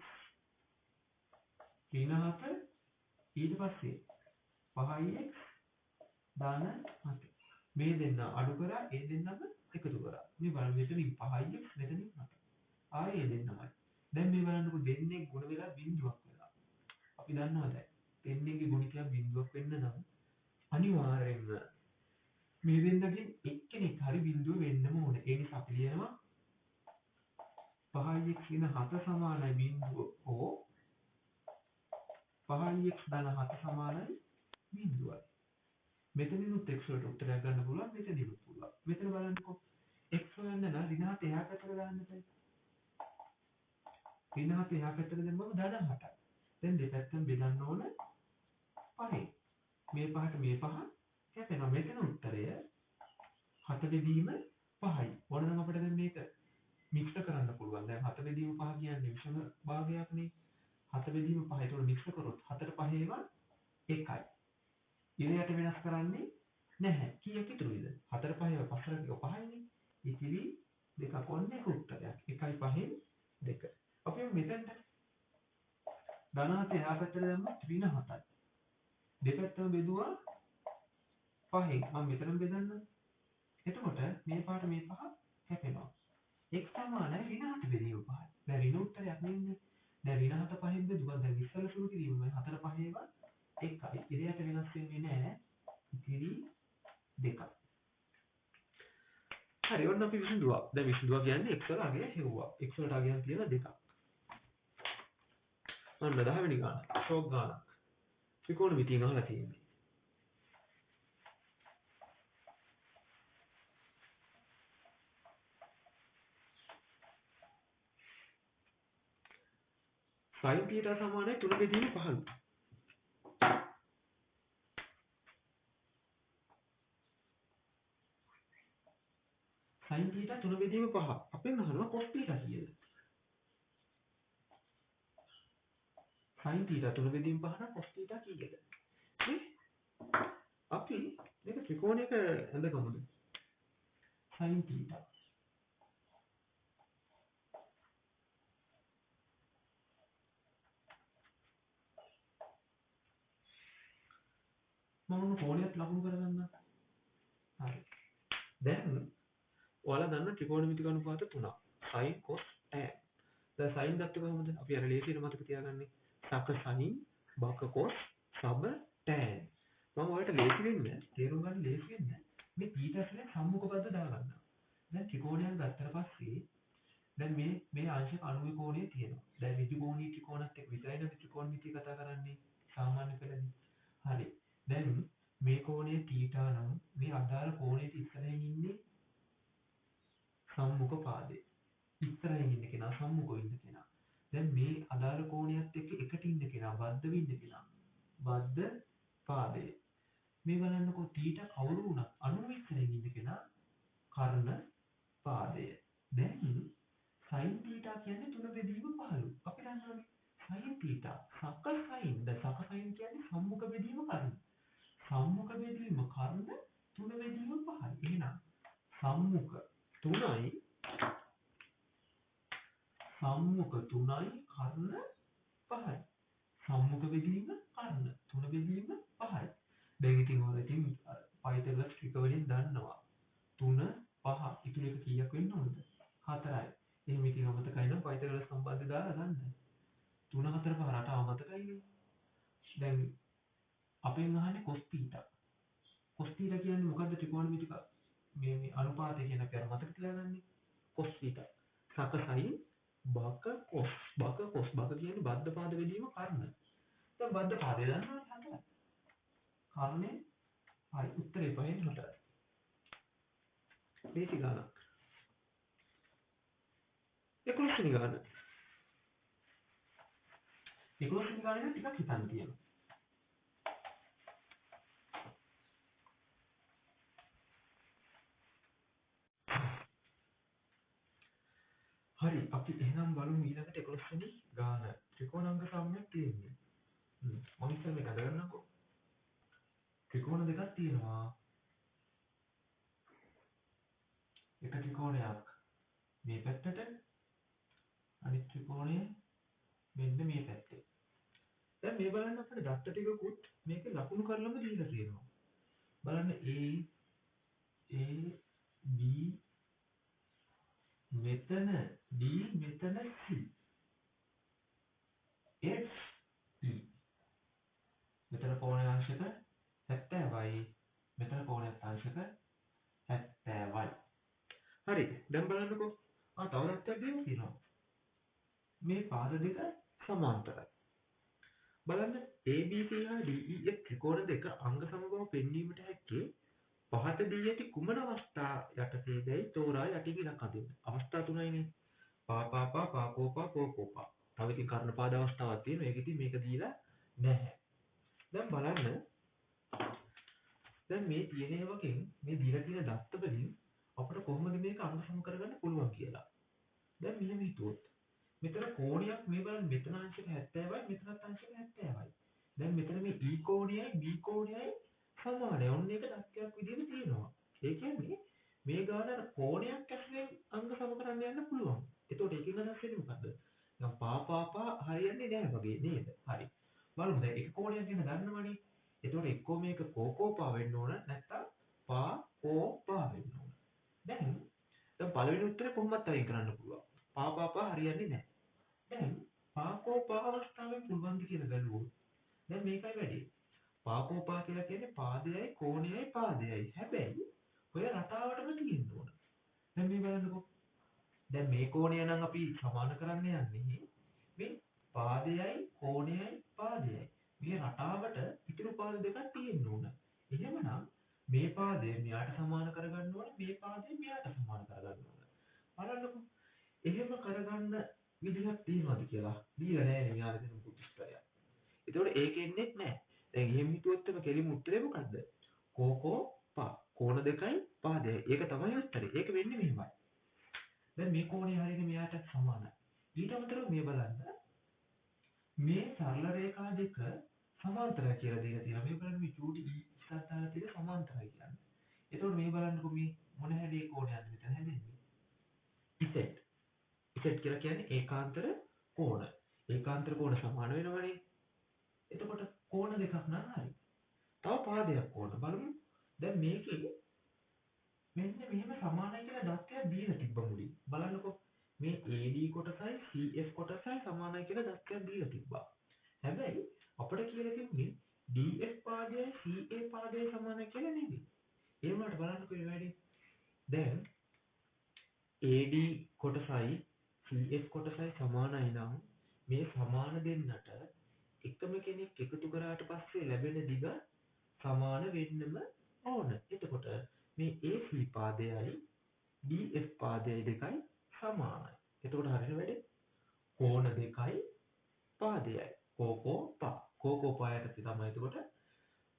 [SPEAKER 1] ඍණ 7 ඊට පස්සේ 5x ධන 7. මේ දෙන්න අඩු කරා ඒ දෙන්නම එකතු කරා. මේ බලන්න මෙතනින් 5x මෙතනින් 7. ආයේ දෙන්නමයි. දැන් මේ බලන්නකෝ දෙන්නේ ගුණ වෙලා බිඳුවක් වෙලා. අපි දන්නවා දැන් දෙන්නේගේ ගුණිතයක් බිඳුවක් වෙන්න නම් අනිවාර්යෙන්ම මේ දෙන්නගෙන් එක්කෙනෙක් හරි බිඳුව වෙන්නම ඕනේ. ඒ නිසා අපි ලියනවා 5x ඍණ 7 සමානයි බිඳුව හෝ 5x ධන 7 සමානයි බිඳුවයි. මෙතනිනුත් x වලට උත්තරයක් ගන්න පුළුවන්, මෙතනිනුත් පුළුවන්. මෙතන බලන්නකෝ x හොයන්න නම් ඍණ 7 එහා පැත්තට දාන්න බෑ. ඍණ 7 එහා පැත්තට දැම්මම ධන 8යි. දැන් දෙපැත්තම බෙදන්න ඕන 5. මේ පහට මේ පහ හැපෙනවා. මෙතන උත්තරය 7 බෙදීම 5යි. ඕනනම් අපිට දැන් මේක මික්ස් කරන්න පුළුවන්. දැන් 7 බෙදීම 5 කියන්නේ විෂම භාගයක්නේ. 7 බෙදීම 5. ඒතකොට මික්ස් කරොත් 4ට 5 ඒවා 1යි. ඉරයට වෙනස් කරන්නේ නැහැ. කීයක් ඉතුරුයිද? 4 5 ඒවා 5 ටික 5යිනේ. ඉතිරි දෙකක් ඔන්නේ උත්තරයක්. 1යි 5න් 2. අපි මෙතෙන්ට ධන 7 එහා පැත්තට දැම්මොත් ඍණ 7යි. දෙපැත්තම බෙදුවා 5න්. මම මෙතනම බෙදන්නම්. එතකොට මේ පාට මේ පහ හැපෙනවා. x සමානයි ඍණ 7 බෙදීම 5යි. දැන් ඍණ උත්තරයක් නෙන්නේ. දැන් ඍණ 7 5න් බෙදුවා. දැන් ඉස්සල සුළු කිරීම 4 5 ඒවා 1යි. ඉරයට වෙනස් වෙන්නේ නැහැ. ඉතිරි 2යි. හරි ඔන්න අපි විසඳුවා. දැන් විසඳුවා කියන්නේ x වල අගය හෙව්වා. x වලට අගයන් තියෙන දෙකක්. ඔන්න 10 වෙනි ගාන. ෂෝක් ගාන. ත්‍රිකෝණ මිතියෙන් අහලා තියෙන්නේ. sin θ සමානයි 3 බෙදීම 15. sin θ 3 බෙදීම 5. අපෙන් අහනවා cos θ කීයද? sin θ 3 බෙදීම 5 නම් cos θ කීයද? නේ? අපි මේක ත්‍රිකෝණයක ඇඳගමුද? sin θ මම කෝණයක් ලකුණු කරගන්නම්. හරි. දැන් ඔයාලා දන්න ත්‍රිකෝණමිතික අනුපාත තුනක්. sin cos tan. දැන් sin දත්ත කොහොමද? අපි අර ලේසියට මතක තියාගන්නේ. සක sin බක cos සබ tan. මම ඔයාලට ලේසි වෙන්න තේරුම් ගන්න ලේසි වෙන්න මේ පීටර්ස්ලේ සම්මුඛ පද දාගන්නවා. දැන් ත්‍රිකෝණයක් ගත්තට පස්සේ දැන් මේ අංශක 90 කෝණය තියෙනවා. දැන් ඍජු කෝණී ත්‍රිකෝණත් එක්ක විතරයි නම් ත්‍රිකෝණමිතිය කතා කරන්නේ සාමාන්‍ය පෙළදී. හරි. දැන් මේ කෝණය θීටා නම් මේ අදාළ කෝණයට ඉස්සරහින් ඉන්නේ සම්මුඛ පාදේ. ඉස්සරහින් ඉන්න කෙනා සම්මුඛව ඉන්න කෙනා. දැන් මේ අදාළ කෝණයත් එක්ක එකට ඉන්න කෙනා බද්ධ වෙන්න කෙනා. බද්ධ පාදේ. මේ බලන්නකෝ θීටා කවුරු වුණත් 90 ඉස්සරහින් ඉන්න කෙනා කර්ණ පාදය. දැන් sin θ කියන්නේ 3 බෙදීම 15. අපි දන්නවනේ sin θ සක sin ද සක sin කියන්නේ සම්මුඛ බෙදීම කර්ණ. සම්මුඛ බෙදීම කර්ණ 3 බෙදීම 5යි. එහෙනම් සම්මුඛ 3යි කර්ණ 5යි. සම්මුඛ බෙදීම කර්ණ 3 බෙදීම 5යි. දැන් ඉතින් ඔයාලා ඉතින් පයිතගොරස් ට්‍රික වලින් දන්නවා 3 5 ඉතුරු එක කීයක් වෙන්න ඕනද? 4යි. එහෙනම් ඉතින් අමතකයි නම් පයිතගොරස් සම්බන්ධය දාලා ගන්න. 3 4 5 8 අමතකයිනේ. දැන් අපෙන් අහන්නේ cos θ. cos θ කියන්නේ මොකද්ද ත්‍රිකෝණමිතික මේ අනුපාතය කියන එක මතක තියාගන්නේ. cos θ. සක sin බක cos බක කියන්නේ බද්ධ පාද බෙදීම කර්ණ. දැන් බද්ධ පාදේ දන්නවනේ හතරයි. කාරණේ හරි උත්තරේ පහෙන් හතරයි. මේටි ගානක්. 11 වෙනි ගාන. 11 වෙනි ගානේ ටිකක් හිතන්න තියෙනවා. හරි අපි එහෙනම් බලමු ඊළඟට 11 වෙනි ගාන. ත්‍රිකෝණාංග සමයක් තියෙන්නේ. මම ඉස්සෙල්ලා මේක අදගන්නකෝ. ත්‍රිකෝණ දෙකක් තියෙනවා. එක ත්‍රිකෝණයක් මේ පැත්තට අනිත් ත්‍රිකෝණය මෙන්න මේ පැත්තේ. දැන් මේ බලන්න අපිට දත්ත ටිකකුත් මේකේ ලකුණු කරලම දීලා තියෙනවා. බලන්න A B මෙතන D මෙතන C F E මෙතන කෝණය අංශක 70යි මෙතන කෝණය අංශක 70යි. හරි දැන් බලන්නකෝ තව දත්තයක් දෙන්න තියෙනවා. මේ පාද දෙක සමාන්තරයි. බලන්න ABC හා DEF ත්‍රිකෝණ දෙක අංග සම බව පෙන්වීමට හැක්කේ පහත දී ඇති කුමන අවස්ථා යටතේදයි තෝරා යටින් ඉලක්ක අදින්න. අවස්ථා තුනයිනේ. පාපාපා පාකෝපා පෝකෝපා. තව ඉතින් කර්ණ පාද අවස්ථාවක් තියෙනවා. ඒක ඉතින් මේක දීලා නැහැ. දැන් බලන්න දැන් මේ තියෙන ඒවාකින් මේ දීලා තියෙන දත්ත වලින් අපිට කොහොමද මේක අංග සම කරගන්න පුළුවන් කියලා. දැන් මෙහෙම හිතුවොත් මෙතන කෝණයක් මේ බලන්න මෙතන අංශක 70යි මෙතනත් අංශක 70යි. දැන් මෙතන මේ E කෝණයයි B කෝණයයි සමානයි. ඔන්න ඒක දත්තයක් විදිහට තියෙනවා. ඒ කියන්නේ මේ ගාන අර කෝණයක් ඇතුලෙන් අංග සම කරන්න යන්න පුළුවන්. එතකොට ඒකෙන් අදහස් වෙන්නේ මොකද්ද? නිකන් පාපාපා හරියන්නේ නැහැ වගේ නේද? හරි. බලමු දැන් එක කෝණයක් ගැන දන්නවනේ. එතකොට එක්කෝ මේක කෝකෝපා වෙන්න ඕන නැත්නම් පාකෝපා වෙන්න ඕන. දැන් පළවෙනි උත්තරේ කොහොමද අයින් කරන්න පුළුවන්? පාපාපා හරියන්නේ නැහැ. දැන් පාකෝපා අවස්ථාවෙන් පුළුවන් ද කියලා බැලුවොත් දැන් මේකයි වැඩි. පාකෝපා කියලා කියන්නේ පාදයයි කෝණයයි පාදයයි. හැබැයි ඔය රටාවටම තියෙන්න ඕන. දැන් මේ බලන්නකෝ. දැන් මේ කෝණය නම් අපි සමාන කරන්න යන්නේ මේ පාදයයි කෝණයයි පාදයයි. මේ රටාවට ඉතුරු පාද දෙකක් තියෙන්න ඕන. එහෙමනම් මේ පාදය මෙයාට සමාන කරගන්න ඕන මේ පාදය මෙයාට සමාන කරගන්න ඕන. බලන්නකෝ. එහෙම කරගන්න විදිහක් තියෙනවද කියලා. දීලා නැහැ නේ මෙයාට දෙන උත්තරය. ඒතකොට ඒකෙන්නේ නැහැ. දැන් එහෙම හිතුවොත් එම කෙලිම උත්තරේ මොකද්ද? කෝකෝ පා. කෝණ දෙකයි පාදයයි. ඒක තමයි උත්තරේ. ඒක වෙන්නේ මෙහෙමයි. දැන් මේ කෝණය හරියට මෙයාට සමානයි. ඊට අමතරව මේ බලන්න. මේ සරල රේඛා දෙක සමාන්තරයි කියලා දීලා තියෙනවා. මේ බලන්න මේ චූටි ඉස්සත් දාලා තියෙන සමාන්තරයි කියන්නේ. ඒතකොට මේ බලන්නකො මේ මොන හැඩේ කෝණයක්ද මෙතන හැදෙන්නේ? ඉසෙට්. ඉසෙට් කියලා කියන්නේ ඒකාන්තර කෝණ. ඒකාන්තර කෝණ සමාන වෙනවනේ. එතකොට කෝණ දෙකක් නම් හරි. තව පාදයක් ඕන බලමු. දැන් මේකේ මෙන්න මෙහෙම සමානයි කියලා දත්තයක් දීලා තිබ්බ මුලින්. බලන්නකෝ. මේ AD කොටසයි CF කොටසයි සමානයි කියලා දත්තයක් දීලා තිබ්බා. හැබැයි අපිට කියලා තිබුණේ DF පාදයයි CA පාදයයි සමානයි කියලා නෙවෙයි. ඒ වුණාට බලන්නකෝ මේ වැඩි. දැන් AD කොටසයි CF කොටසයි සමානයි නම් මේ සමාන දෙන්නට එකම කෙනෙක් එකතු කරාට පස්සේ ලැබෙන දිග සමාන වෙන්නම ඕන. එතකොට මේ AC පාදයයි DF පාදයයි දෙකයි සමානයි. එතකොට හරියට වැඩේ කෝණ දෙකයි පාදයයි. කෝකෝ පා. කෝකෝ පායට තමයි එතකොට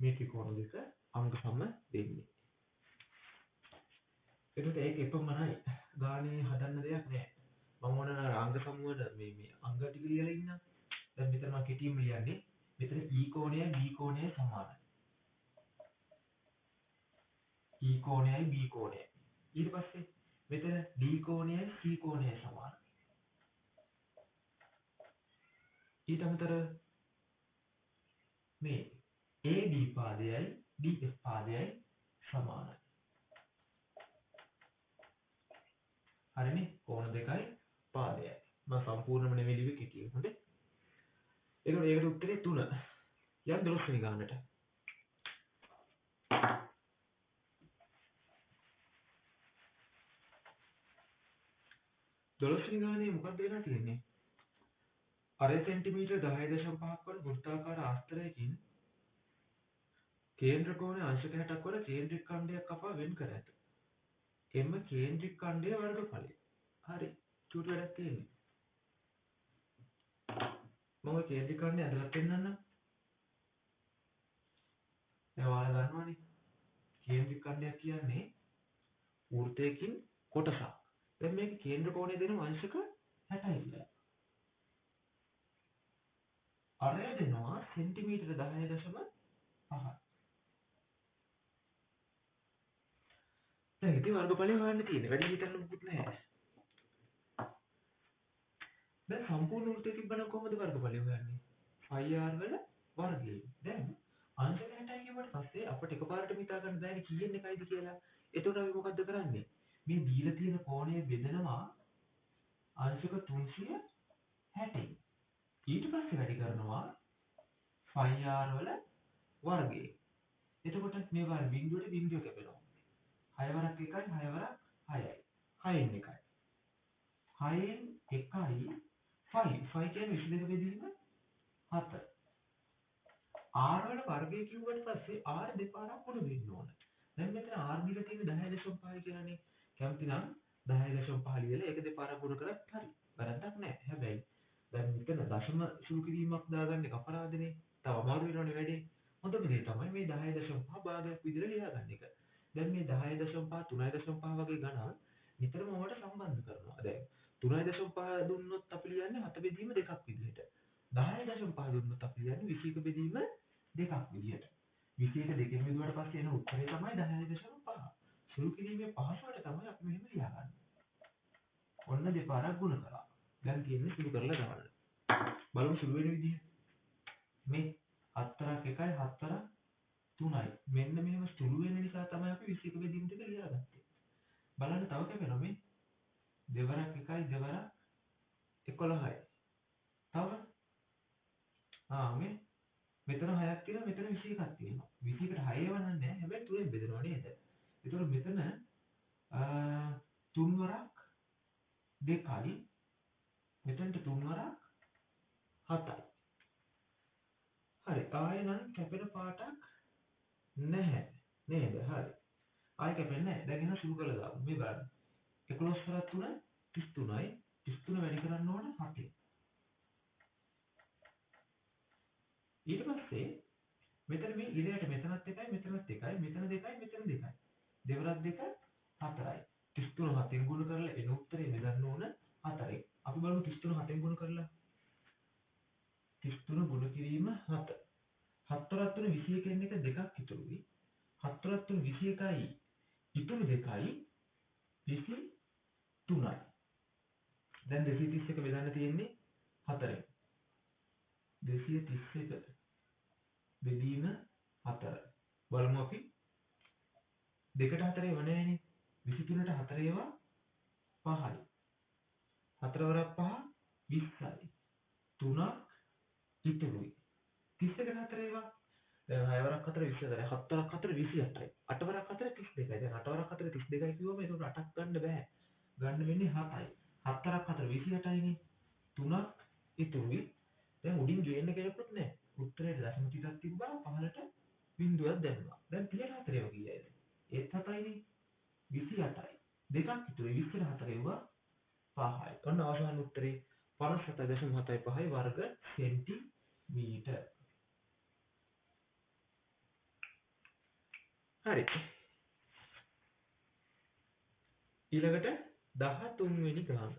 [SPEAKER 1] මේ ත්‍රිකෝණ දෙක අංග සම වෙන්නේ. එතකොට ඒක එපමණයි. ගානේ හදන්න දෙයක් නැහැ. මම ඕන අංග සමුවල මේ අංග ටික ලියලා ඉන්නම්. දැන් මෙතන මම කෙටියෙන් ලියන්නේ. මෙතන E කෝණයයි B කෝණයයි සමානයි. E කෝණයයි B කෝණයයි. ඊට පස්සේ මෙතන D කෝණයයි C කෝණයයි සමානයි. ඊට අමතරව මේ AD පාදයයි DF පාදයයි සමානයි. හරිනේ කෝණ දෙකයි පාදයයි. මම සම්පූර්ණම නෙවෙයි ලිව්වේ කෙටියෙන්. හොඳේ. ඒකට උත්තරේ 3. යන් 12 වෙනි ගානට. 12 වෙනි ගානේ මොකක්ද වෙලා තියෙන්නේ? අරය සෙන්ටිමීටර් 10.5ක් වන වෘත්තාකාර ආස්තරයකින් කේන්ද්‍ර කෝණය අංශක 60ක් වන කේන්ද්‍රික ඛණ්ඩයක් කපා වෙන් කර ඇත. එම කේන්ද්‍රික ඛණ්ඩයේ වර්ගඵලය. හරි. චූටි වැඩක් තියෙන්නේ. මම කේන්ද්‍රික ඛණ්ඩය අදලා පෙන්නන්නම්. දැන් ඔයාලා දන්නවනේ කේන්ද්‍රික ඛණ්ඩයක් කියන්නේ වෘත්තයකින් කොටසක්. දැන් මේක කේන්ද්‍ර කෝණය දෙන අංශක 60යි කියලා. අරය දෙනවා සෙන්ටිමීටර 10.5. දැන් ඉතින් වර්ගඵලය හොයන්න තියෙන්නේ. වැඩි හිතන්න මොකුත් නැහැ. දැන් සම්පූර්ණ වෘත්තය තිබ්බනම් කොහොමද වර්ගඵලය හොයන්නේ? r වල වර්ගය. දැන් අංශක 60යි කියවට පස්සේ අපිට එකපාරටම හිතා ගන්න බෑනේ කීයෙන් එකයිද කියලා. එතකොට අපි මොකද්ද කරන්නේ? මේ දීලා තියෙන කෝණය බෙදනවා අංශක 360න්. ඊට පස්සේ වැඩි කරනවා r වල වර්ගය. එතකොට මේ වර බිඳුවට බිඳුව කැපෙනවා. 6 වරක් 1යි 6 වරක් 6යි. 6න් 1යි. 6න් 1යි 5 කියන්නේ 22 බෙදීම 7. r වල වර්ගය කිව්වට පස්සේ r දෙපාරක් ගුණ වෙන්න ඕන. දැන් මෙතන r දීලා තියෙන්නේ 10.5 කියලානේ. කැමති නම් 10.5 ලියලා ඒක දෙපාරක් ගුණ කරත් හරි. වැරද්දක් නැහැ. හැබැයි දැන් මෙතන දශම සුළු කිරීමක් දාගන්නේ අපරාධනේ. තව අමාරු වෙනවනේ වැඩේ. හොඳම දේ තමයි මේ 10.5 භාගයක් විදිහට ලියාගන්න එක. දැන් මේ 10.5 3.5 වගේ ගණන් නිතරම ඔයාලට සම්බන්ධ කරනවා. දැන් 3.5 දුන්නොත් අපි ලියන්නේ 7 බෙදීම 2ක් විදිහට. 10.5 දුන්නොත් අපි ලියන්නේ 21 බෙදීම 2ක් විදිහට. 21 දෙකෙන් බෙදුවාට පස්සේ එන උත්තරේ තමයි 10.5. සුළු කිරීමේ පහසුවට තමයි අපි මෙහෙම ලියාගන්නේ. ඔන්න දෙපාරක් ගුණ කරා. දැන් තියෙන්නේ සුළු කරලා දාන්න. බලමු සුළු වෙන විදිහ. මේ 7ක් 1යි 7ක් 3යි. මෙන්න මෙහෙම සුළු වෙන නිසා තමයි අපි 21 බෙදීම 2 ලියාගත්තේ. බලන්න තව කැපෙනවා මේ. දෙවරක් 1යි දෙවරක් 11යි. තව මේ මෙතන 6ක් තියෙනවා මෙතන 21ක් තියෙනවා. 21ට 6 වන්නන්නේ නැහැ. හැබැයි 3ෙන් බෙදනවා නේද? ඒතකොට මෙතන 3 වරක් 2යි. මෙතනට 3 වරක් 7යි. හරි. ආයෙ නම් කැපෙන පාටක් නැහැ. නේද? හරි. ආයෙ කැපෙන්නේ නැහැ. දැන් එහෙනම් සුළු කරලා දාමු. මේ බලන්න. 11 වරක් 3 33යි. 33 වැඩි කරන්න ඕන 7යි. ඊට පස්සේ මෙතන මේ ඉරයට මෙතනත් එකයි මෙතනත් එකයි මෙතන දෙකයි මෙතන දෙකයි. දෙවරක් 2 4යි. 33 7ෙන් ගුණ කරලා එන උත්තරේ බෙදන්න ඕන 4යි. අපි බලමු 33 7ෙන් ගුණ කරලා. 33 ගුණ කිරීම 7. 7 වරක් 3 21 එක දෙකක් ඉතුරුයි. 7 වරක් 3 21යි. ඉතුරු දෙකයි 23යි. දැන් 231 බෙදන්න තියෙන්නේ 4ෙන්. 231 බෙදීම 4. බලමු අපි 2ට 4 ඒවා නැහැනේ. 23ට 4 ඒවා 5යි. 4 වරක් 5 20යි. 3ක් ඉතුරුයි. 31ට 4 ඒවා. දැන් 6 වරක් 4 24යි. 7 වරක් 4 28යි. 8 වරක් 4 32යි. දැන් 8 වරක් 4 32යි කිව්වම ඒක 8ක් ගන්න බෑ. ගන්න වෙන්නේ 7යි. 7 වරක් 4 28යිනේ. 3ක් ඉතුරුයි. දැන් උඩින් ගේන්න කෙනෙකුත් නැහැ. උත්තරේ දශම 30ක් තිබ්බා පහළට බිංදුවක් දැම්මා. දැන් 34 ඒවා කීයද? ඒත් 7යිනේ. 28යි. දෙකක් ඉතුරුයි 20ට 4 ඒවා 5යි. ඔන්න අවසාන උත්තරේ 57.75 වර්ග සෙන්ටිමීටර්. හරි. ඊළඟට 13 වෙනි ගාන.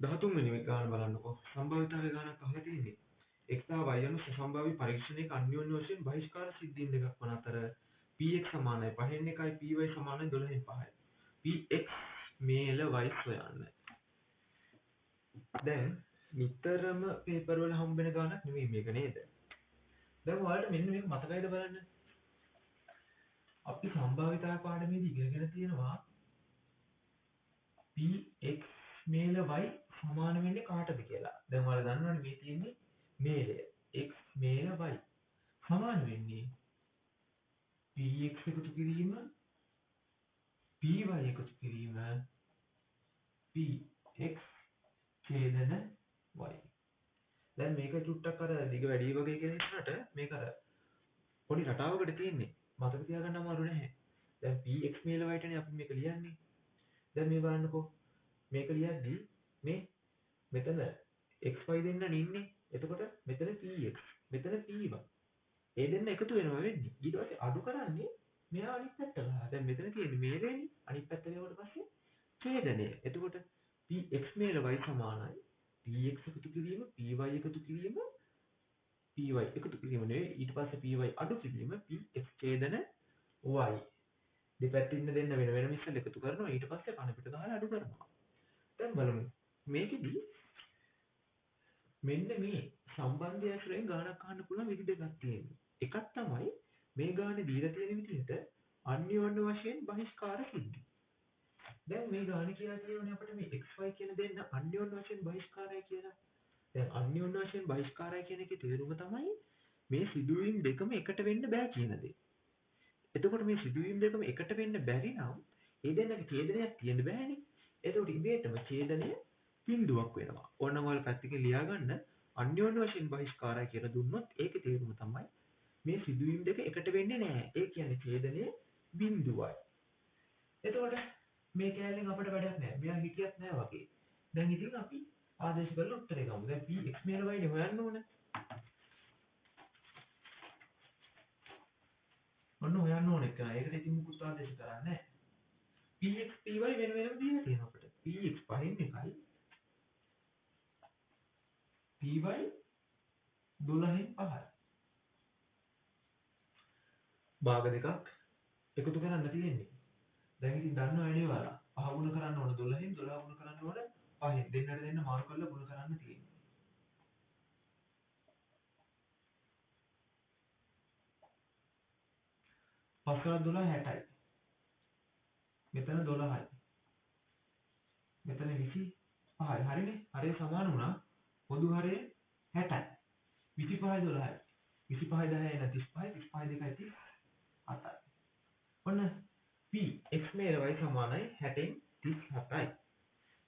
[SPEAKER 1] දහතුන්වෙනි ගාන බලන්නකෝ. සම්භාවිතාවේ ගානක් අහලා තියෙන්නේ. x සහ y යන සසම්භාවී පරීක්ෂණයක අන්‍යෝන්‍ය වශයෙන් බහිෂ්කාර සිද්ධීන් දෙකක් වන අතර px සමානයි 5න් 1යි py සමානයි 12න් 5යි. px මේල y සොයන්න. දැන් නිතරම පේපර් වල හම්බෙන ගානක් නෙමෙයි මේක නේද? දැන් ඔයාලට මෙන්න මේක මතකයිද බලන්න. අපි සම්භාවිතාව පාඩමේදී ඉගෙනගෙන තියෙනවා px මේල y සමාන වෙන්නේ කාටද කියලා. දැන් ඔයාලා දන්නවනේ මේ තියෙන්නේ මේලය x මේල y සමාන වෙන්නේ px එකතු කිරීම py එකතු කිරීම px ඡේදන y. දැන් මේක චුට්ටක් අර දිග වැඩි වගේ කියන හිතනට මේක අර පොඩි රටාවකට තියෙන්නේ. මතක තියාගන්න අමාරු නැහැ. දැන් px මේල වයටනේ අපි මේක ලියන්නේ. දැන් මේ බලන්නකෝ. මේක ලියද්දී මේ මෙතන xy දෙන්න ඉන්නේ. එතකොට මෙතන px මෙතන py. ඒ දෙන්න එකතු වෙනවා වෙන්නේ. ඊට පස්සේ අඩු කරන්නේ මෙයා අනිත් පැත්තට ගහලා. දැන් මෙතන තියෙන්නේ මේලේනේ. අනිත් පැත්තට ගියවට පස්සේ ඡේදනය. එතකොට px මේල y සමානයි px එකතු කිරීම py එකතු කිරීම py එකතු කිරීම නෙවෙයි ඊට පස්සේ py අඩු කිරීම px ඡේදන y. දෙපැත්තේ ඉන්න දෙන්න වෙන වෙනම ඉස්සෙල්ලා එකතු කරනවා ඊට පස්සේ කන පිට ගහලා අඩු කරනවා. දැන් බලමු. මේකෙදි මෙන්න මේ සම්බන්ධය ඇසුරෙන් ගාණක් අහන්න පුළුවන් විදි දෙකක් තියෙනවා. එකක් තමයි මේ ගානේ දීලා තියෙන විදිහට අන්‍යෝන්‍ය වශයෙන් බහිස්කාර සිද්ධි. දැන් මේ ගාන කියලා කියවනේ අපිට මේ xy කියන දෙන්න අන්‍යෝන්‍ය වශයෙන් බහිස්කාරය කියලා. දැන් අන්‍යෝන්‍ය වශයෙන් බහිස්කාරය කියන එකේ තේරුම තමයි මේ සිදුවීම් දෙකම එකට වෙන්න බෑ කියන දේ. එතකොට මේ සිදුවීම් දෙකම එකට වෙන්න බැරි නම් ඒ දෙන්නගේ ඡේදනයක් තියෙන්න බෑනේ. එතකොට ඉබේටම ඡේදනය බිඳුවක් වෙනවා. ඕනනම් ඔයාලා පැත්තකින් ලියා ගන්න අන්‍යෝන්‍ය වශයෙන් බහිස්කාරය කියලා දුන්නොත් ඒකේ තේරුම තමයි මේ සිදුවීම් දෙක එකට වෙන්නේ නැහැ. ඒ කියන්නේ ඡේදනය බිඳුවයි. එතකොට මේ කැලෙන් අපිට වැඩක් නැහැ. මෙයා හිතියක් නැහැ වගේ. දැන් ඉතින් අපි ආදේශ කරලා උත්තරේ ගමු. දැන් px මේල වයිනේ හොයන්න ඕන. ඔන්න හොයන්න ඕන එක. ඒකට ඉතින් මුකුත් ආදේශ කරන්නේ නැහැ. px py වෙන වෙනම දීලා තියෙනවා අපිට. px පහින් එකයි. py 12න් 5යි. භාග දෙකක් එකතු කරන්න තියෙන්නේ. දැන් ඉතින් දන්නව නේද ඔයාලා? 5 ගුණ කරන්න ඕන 12න් 12 ගුණ කරන්න ඕන 5න්. දෙන්නට දෙන්න මාරු කරලා ගුණ කරන්න තියෙන්නේ. 5 × 12 60යි. මෙතන 12යි. මෙතන 25යි. හරිනේ. හරේ සමාන වුණා. පොදු හරේ 60යි. 25යි 12යි. 25යි 10යි නැති 35යි 35යි 2යි 37යි. ඔන්න p x මේල y සමානයි 60න් 37යි.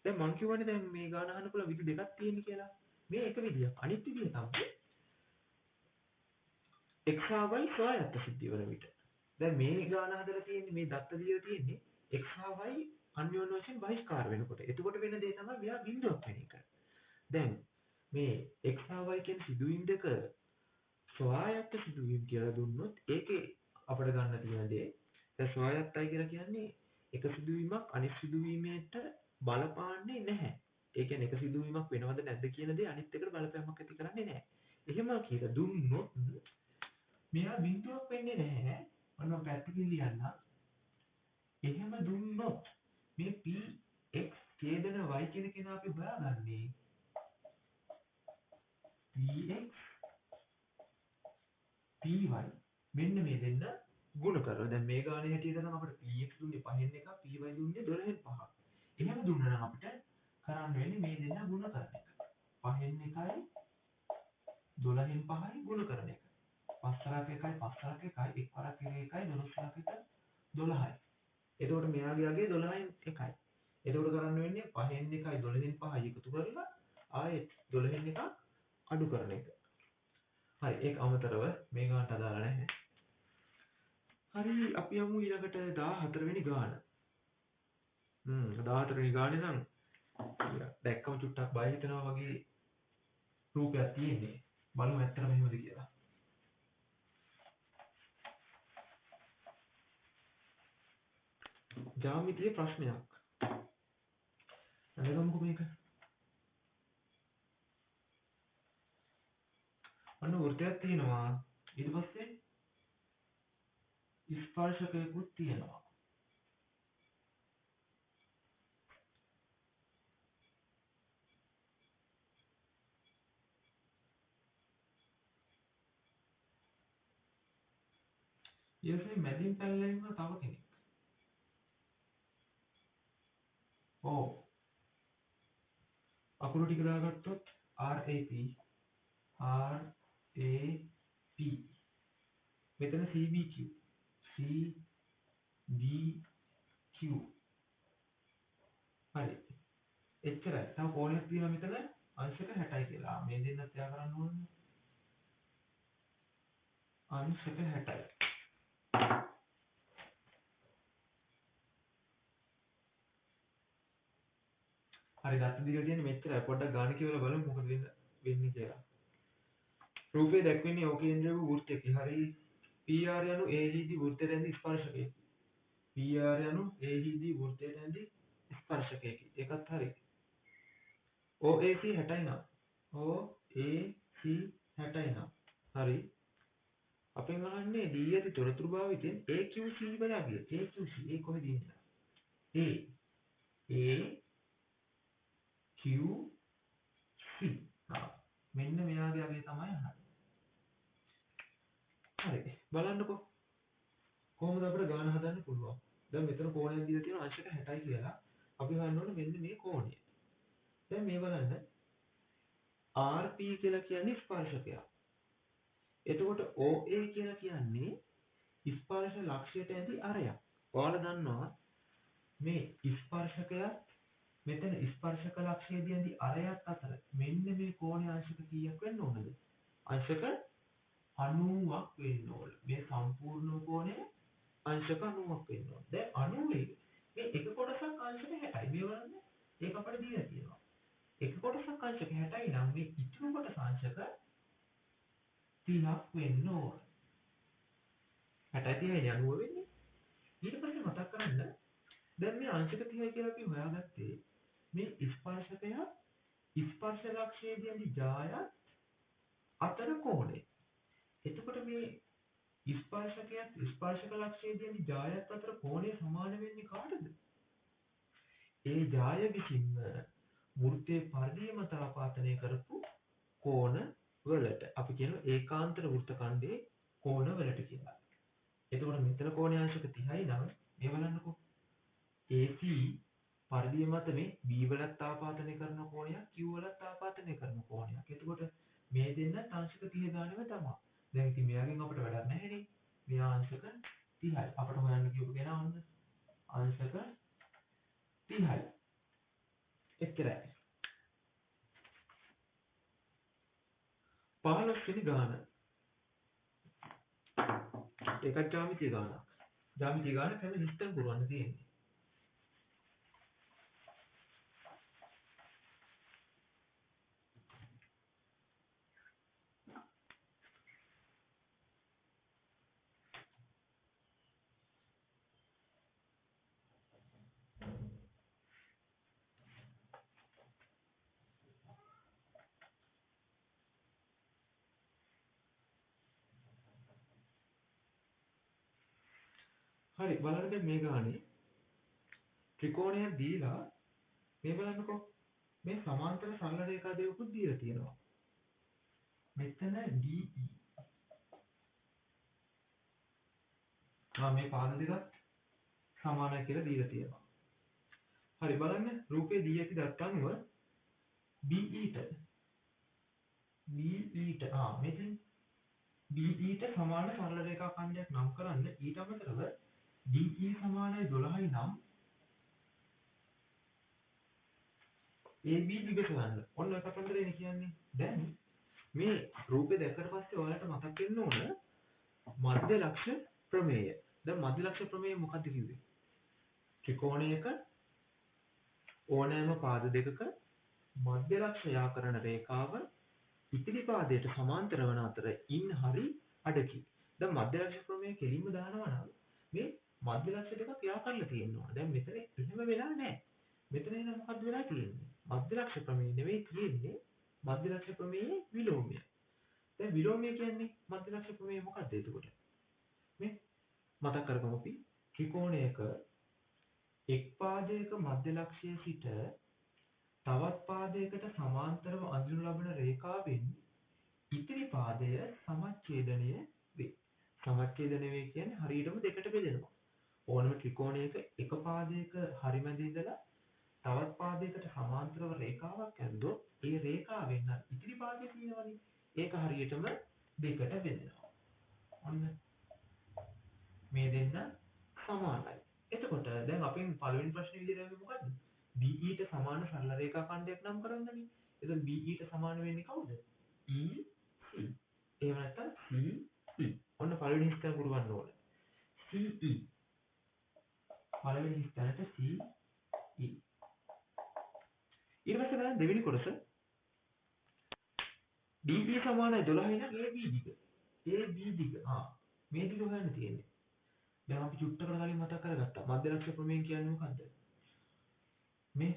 [SPEAKER 1] දැන් මං කියවනේ දැන් මේ ගාන අහන්න පුළුවන් විදි දෙකක් තියෙන කියලා. මේ එක විදියක්. අනිත් විදිය තමයි x හා y ස්වයත්ත සිද්ධිය වන විට. දැන් මේ ගාන හදලා තියෙන්නේ මේ දත්ත දියව තියෙන්නේ x හා y අන්‍යෝන්‍ය වශයෙන් බහිස්කාර වෙනකොට. එතකොට වෙන දේ තමයි මෙයා බිඳුවක් වෙන එක. දැන් මේ x හා y කියන සිදුවීම් දෙක ස්වයත්ත සිදුවීම් කියලා දුන්නොත් ඒකේ අපිට ගන්න තියෙන දේ දැන් ස්වයත්තයි කියලා කියන්නේ එක සිදුවීමක් අනිත් සිදුවීමට බලපාන්නේ නැහැ. ඒ කියන්නේ එක සිදුවීමක් වෙනවද නැද්ද කියන දේ අනිත් එකට බලපෑමක් ඇති කරන්නේ නැහැ. එහෙම කියලා දුන්නොත් මෙයා බිඳුවක් වෙන්නේ නැහැ. මම පැත්තකින් ලියන්න. එහෙම දුන්නොත් මේ px ඡේදන y කියන කෙනා අපි හොයාගන්නේ px py මෙන්න මේ දෙන්න ගුණ කරලා. දැන් මේ ගානේ හැටියට නම් අපිට px දුන්නේ 5න් එකක් py දුන්නේ 12න් 5ක්. එහෙම දුන්නා නම් අපිට කරන්න වෙන්නේ මේ දෙන්න ගුණ කරන එක. 5න් එකයි 12න් 5යි ගුණ කරන එක. 5 තරක් එකයි 5 තරක් එකයි 1 පරක් 1 එකයි 12 තරක් එක 12යි. එතකොට මෙයාගේ අගේ 12න් 1යි. එතකොට කරන්න වෙන්නේ 5න් 1යි 12න් 5යි එකතු කරලා ආයෙත් 12න් 1 අඩු කරන එක. හරි ඒක අමතරව මේ ගානට අදාළ නැහැ. හරි අපි යමු ඊළඟට 14 වෙනි ගාන. 14 වෙනි ගානේ නම් දැක්කම චුට්ටක් බය හිතෙනවා වගේ රූපයක් තියෙන්නේ. බලමු ඇත්තටම එහෙමද කියලා. ජ්‍යාමිතියේ ප්‍රශ්නයක්. අරගමුකෝ මේක. අන්න වෘත්තයක් තියෙනවා. ඊට පස්සේ ස්පර්ශකයකුත් තියෙනවා. ඊටසේ මැදින් පැනලා ඉන්න තව කෙනෙක්. ඔව්. අකුරු ටික දාගත්තොත් RAP මෙතන CBQ CBQ හරි එච්චරයි. තව කෝණයක් තියෙනවා මෙතන අංශක 60යි කියලා. මේ දෙන්නත් එයා කරන්න ඕනේ. අංශක 60යි. හරි දත්ත දිග තියෙන්නේ මෙච්චරයි. පොඩ්ඩක් ගාන කියවලා බලමු මොකද වෙන්නේ කියලා. රූපේ දැක්වෙන්නේ ඕකේන්ද්‍ර වූ වෘත්තයක. හරි PR යනු AED වෘත්තයට ඇඳි ස්පර්ශකයකි. PR යනු AED වෘත්තයට ඇඳි ස්පර්ශකයකි. ඒකත් හරි. OAC 60යි නම්. OAC 60යි නම්. හරි. අපෙන් අහන්නේ D ඇති තොරතුරු භාවිතයෙන් AQC බලගිය. AQC ඒ කොහෙද ඉන්නේ? AQC. මෙන්න මෙයාගේ අගේ තමයි අහන්නේ. හරි. බලන්නකෝ. කොහොමද අපිට ගාන හදන්න පුළුවන්? දැන් මෙතන කෝණයක් දීලා තියෙනවා අංශක 60යි කියලා. අපි හොයන්න ඕනේ මෙන්න මේ කෝණය. දැන් මේ බලන්න RP කියලා කියන්නේ ස්පර්ශකයක්. එතකොට OA කියලා කියන්නේ ස්පර්ශ ලක්ෂයට ඇඳි අරයක්. ඔයාලා දන්නවා මේ ස්පර්ශකයක් මෙතන ස්පර්ශක ලක්ෂයේදී ඇඳි අරයක් අතර මෙන්න මේ කෝණය අංශක කීයක් වෙන්න ඕනද? අංශක 90ක් වෙන්න ඕන. මේ සම්පූර්ණ කෝණය අංශක 90ක් වෙන්න ඕන. දැන් 90 මේ එක කොටසක් අංශක 60යි. මේ බලන්න ඒක අපිට දීලා තියෙනවා. එක කොටසක් අංශක 60යි නම් මේ ඉතුරු කොටස අංශක 30ක් වෙන්න ඕන. 60යි 90 වෙන්නේ. ඊට පස්සේ මතක් කරගන්න දැන් මේ අංශක 30යි කියලා අපි හොයාගත්තේ මේ ස්පර්ශකය ස්පර්ශ ලක්ෂයේදී ඇති ජායත් අතර කෝණය. එතකොට මේ ස්පර්ශකයත් ස්පර්ශක ලක්ෂයේදී ඇති ජායත් අතර කෝණය සමාන වෙන්නේ කාටද? ඒ ජාය විසින්ම වෘත්තයේ පරිධිය මත ආපාතනය කරපු කෝණ වලට අපි කියනවා ඒකාන්තර වෘත්ත ඛණ්ඩයේ කෝණ වලට කියලා. එතකොට මෙතන කෝණය අංශක 30යි නම් මේ බලන්නකෝ. AC පරිධිය මත මේ B වලත් ආපාතනය කරන කෝණයක් Q වලත් ආපාතනය කරන කෝණයක්. එතකොට මේ දෙන්න අංශක 30 ගානෙම තමයි. දැන් ඉතින් මෙයාගෙන් අපිට වැඩක් නැහැ නේ. මෙයා අංශක 30යි. අපිට හොයන්න කියපු කෙනා ඔන්න අංශක 30යි. එච්චරයි. 15 වෙනි ගාන. ඒකත් ජ්‍යාමිතිය ගානක්. ජ්‍යාමිතිය ගාන හැම හිස්තෙන් පුරවන්න තියෙන්නේ. හරි බලන්න දැන් මේ ගානේ ත්‍රිකෝණයක් දීලා මේ බලන්නකෝ මේ සමාන්තර සරල රේඛා දෙකකුත් දීලා තියෙනවා. මෙතන DE. මේ පාද දෙකත් සමානයි කියලා දීලා තියෙනවා. හරි බලන්න රූපේ දී ඇති දත්ත අනුව BE මෙතන BE ට සමාන සරල රේඛා ඛණ්ඩයක් නම් කරන්න ඊට අමතරව DE සමානයි 12යි නම් AB දිග හොයන්න. ඔන්න ඔය කතන්දරේනේ කියන්නේ. දැන් මේ රූපේ දැක්කට පස්සේ ඔයාලට මතක් වෙන්න ඕන මධ්‍ය ලක්ෂ ප්‍රමේය. දැන් මධ්‍ය ලක්ෂ ප්‍රමේය මොකක්ද කිව්වේ? ත්‍රිකෝණයක ඕනෑම පාද දෙකක මධ්‍ය ලක්ෂ යා කරන රේඛාව ඉතිරි පාදයට සමාන්තර වන අතර ඉන් හරි අඩකි. දැන් මධ්‍ය ලක්ෂ ප්‍රමේය කෙලින්ම දානවා නම් මේ මධ්‍ය ලක්ෂ දෙකක් යා කරලා තියෙනවා. දැන් මෙතන එහෙම වෙලා නැහැ. මෙතන එන මොකද්ද වෙලා තියෙන්නේ? මධ්‍ය ලක්ෂ ප්‍රමේය නෙවෙයි තියෙන්නේ මධ්‍ය ලක්ෂ ප්‍රමේයේ විලෝමය. දැන් විලෝමය කියන්නේ මධ්‍ය ලක්ෂ ප්‍රමේය මොකක්ද එතකොට? මේ මතක් කරගමු අපි ත්‍රිකෝණයක එක් පාදයක මධ්‍ය ලක්ෂයේ සිට තවත් පාදයකට සමාන්තරව අඳිනු ලබන රේඛාවෙන් ඉතිරි පාදය සමච්ඡේදනය වේ. සමච්ඡේදනය වේ කියන්නේ හරියටම දෙකට බෙදෙනවා. ඕනම ත්‍රිකෝණයක එක පාදයක හරි මැද ඉඳලා තවත් පාදයකට සමාන්තරව රේඛාවක් ඇන්දොත් ඒ රේඛාවෙන් ඉතිරි පාදය තියෙනවනේ ඒක හරියටම දෙකට බෙදෙනවා. ඔන්න මේ දෙන්න සමානයි. එතකොට දැන් අපෙන් පළවෙනි ප්‍රශ්නේ විදිහට මොකද්ද? BE ට සමාන සරල රේඛා ඛණ්ඩයක් නම් කරන්නනේ. එතකොට BE ට සමාන වෙන්නේ කවුද? EC. එහෙම නැත්නම් CE. ඔන්න පළවෙනි හිස්තැන පුරවන්න ඕනේ. CE. පළවෙනි හිස්තැනට CE. ඊට පස්සේ බලන්න දෙවෙනි කොටස DE සමානයි 12 නම් AB දිග. AB දිග. මේ දිග හොයන්න තියෙන්නේ. දැන් අපි චුට්ටකට කලින් මතක් කරගත්තා. මධ්‍යලක්ෂ ප්‍රමේය කියන්නේ මොකද්ද? මේ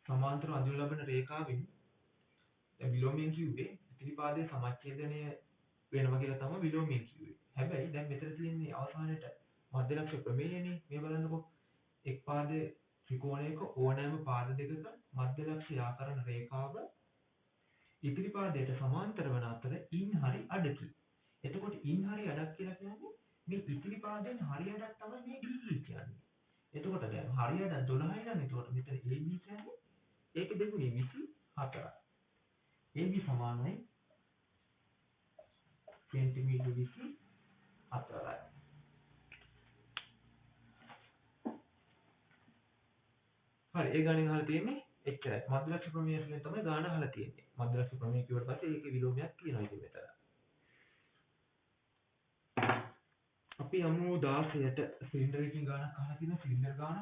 [SPEAKER 1] සමාන්තර අඳුන ලබන රේඛාවෙන් දැන් විලෝමයෙන් කිව්වේ ඉතිරිපාදයේ සමච්ඡේදනය වෙනවා කියලා තමයි විලෝමයෙන් කිව්වේ. හැබැයි දැන් මෙතන තියෙන්නේ අවසානයේට මධ්‍යලක්ෂ ප්‍රමේයනේ. මේ බලන්නකෝ. එක් පාදයේ ත්‍රිකෝණයක ඕනෑම පාද දෙකක මධ්‍යලක්ෂ යාකරන රේඛාව ඉතිරිපාදයට සමාන්තර වන අතර ඉන් හරි අඩකි. එතකොට ඉන් හරි අඩක් කියලා කියන්නේ මේ ඉතිරිපාදයෙන් හරි අඩක් තමයි මේ DE කියන්නේ. එතකොට දැන් හරි අඩ 12යි නම් එතකොට මෙතන AB කියන්නේ ඒක දෙගුණේ 24යි. AB සමානයි සෙන්ටිමීටර 24යි. හරි ඒ ගණන් අහලා තියෙන්නේ එච්චරයි. මධ්‍යලක්ෂ ප්‍රමේයයෙන් තමයි ගාන අහලා තියෙන්නේ. මධ්‍යලක්ෂ ප්‍රමේය කිව්වට පස්සේ ඒකේ විලෝමයක් තියෙනවා ඉතින් මෙතන. අපි යමු 16ට සිලින්ඩර් එකකින් ගානක් අහලා තියෙන සිලින්ඩර් ගාන.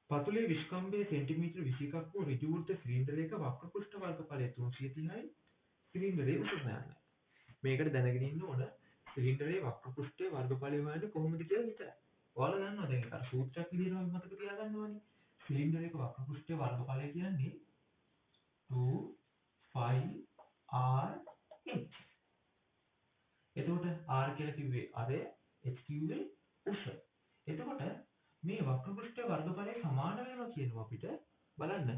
[SPEAKER 1] පතුලේ විස්කම්භයේ සෙන්ටිමීටර 21ක් වූ ඍජු වෘත්ත සිලින්ඩරයක වක්‍ර පෘෂ්ඨ වර්ගඵලය 330යි. සිලින්ඩරයේ උස හොයන්න. මේකට දැනගෙන ඉන්න ඕන සිලින්ඩරයේ වක්‍ර පෘෂ්ඨයේ වර්ගඵලය හොයන්නේ කොහොමද කියලා විතරයි. ඔයාලා දන්නවා දැන් ඒක සූත්‍රයක් විදිහට මතක තියාගන්න ඕනේ. සිලින්ඩරයක වක්‍ර පෘෂ්ඨයේ වර්ගඵලය කියන්නේ 2πr h. එතකොට r කියලා කිව්වේ අරය, h කිව්වේ උස. එතකොට මේ වක්‍ර පෘෂ්ඨයේ වර්ගඵලය සමාන වෙනවා කියනවා අපිට බලන්න.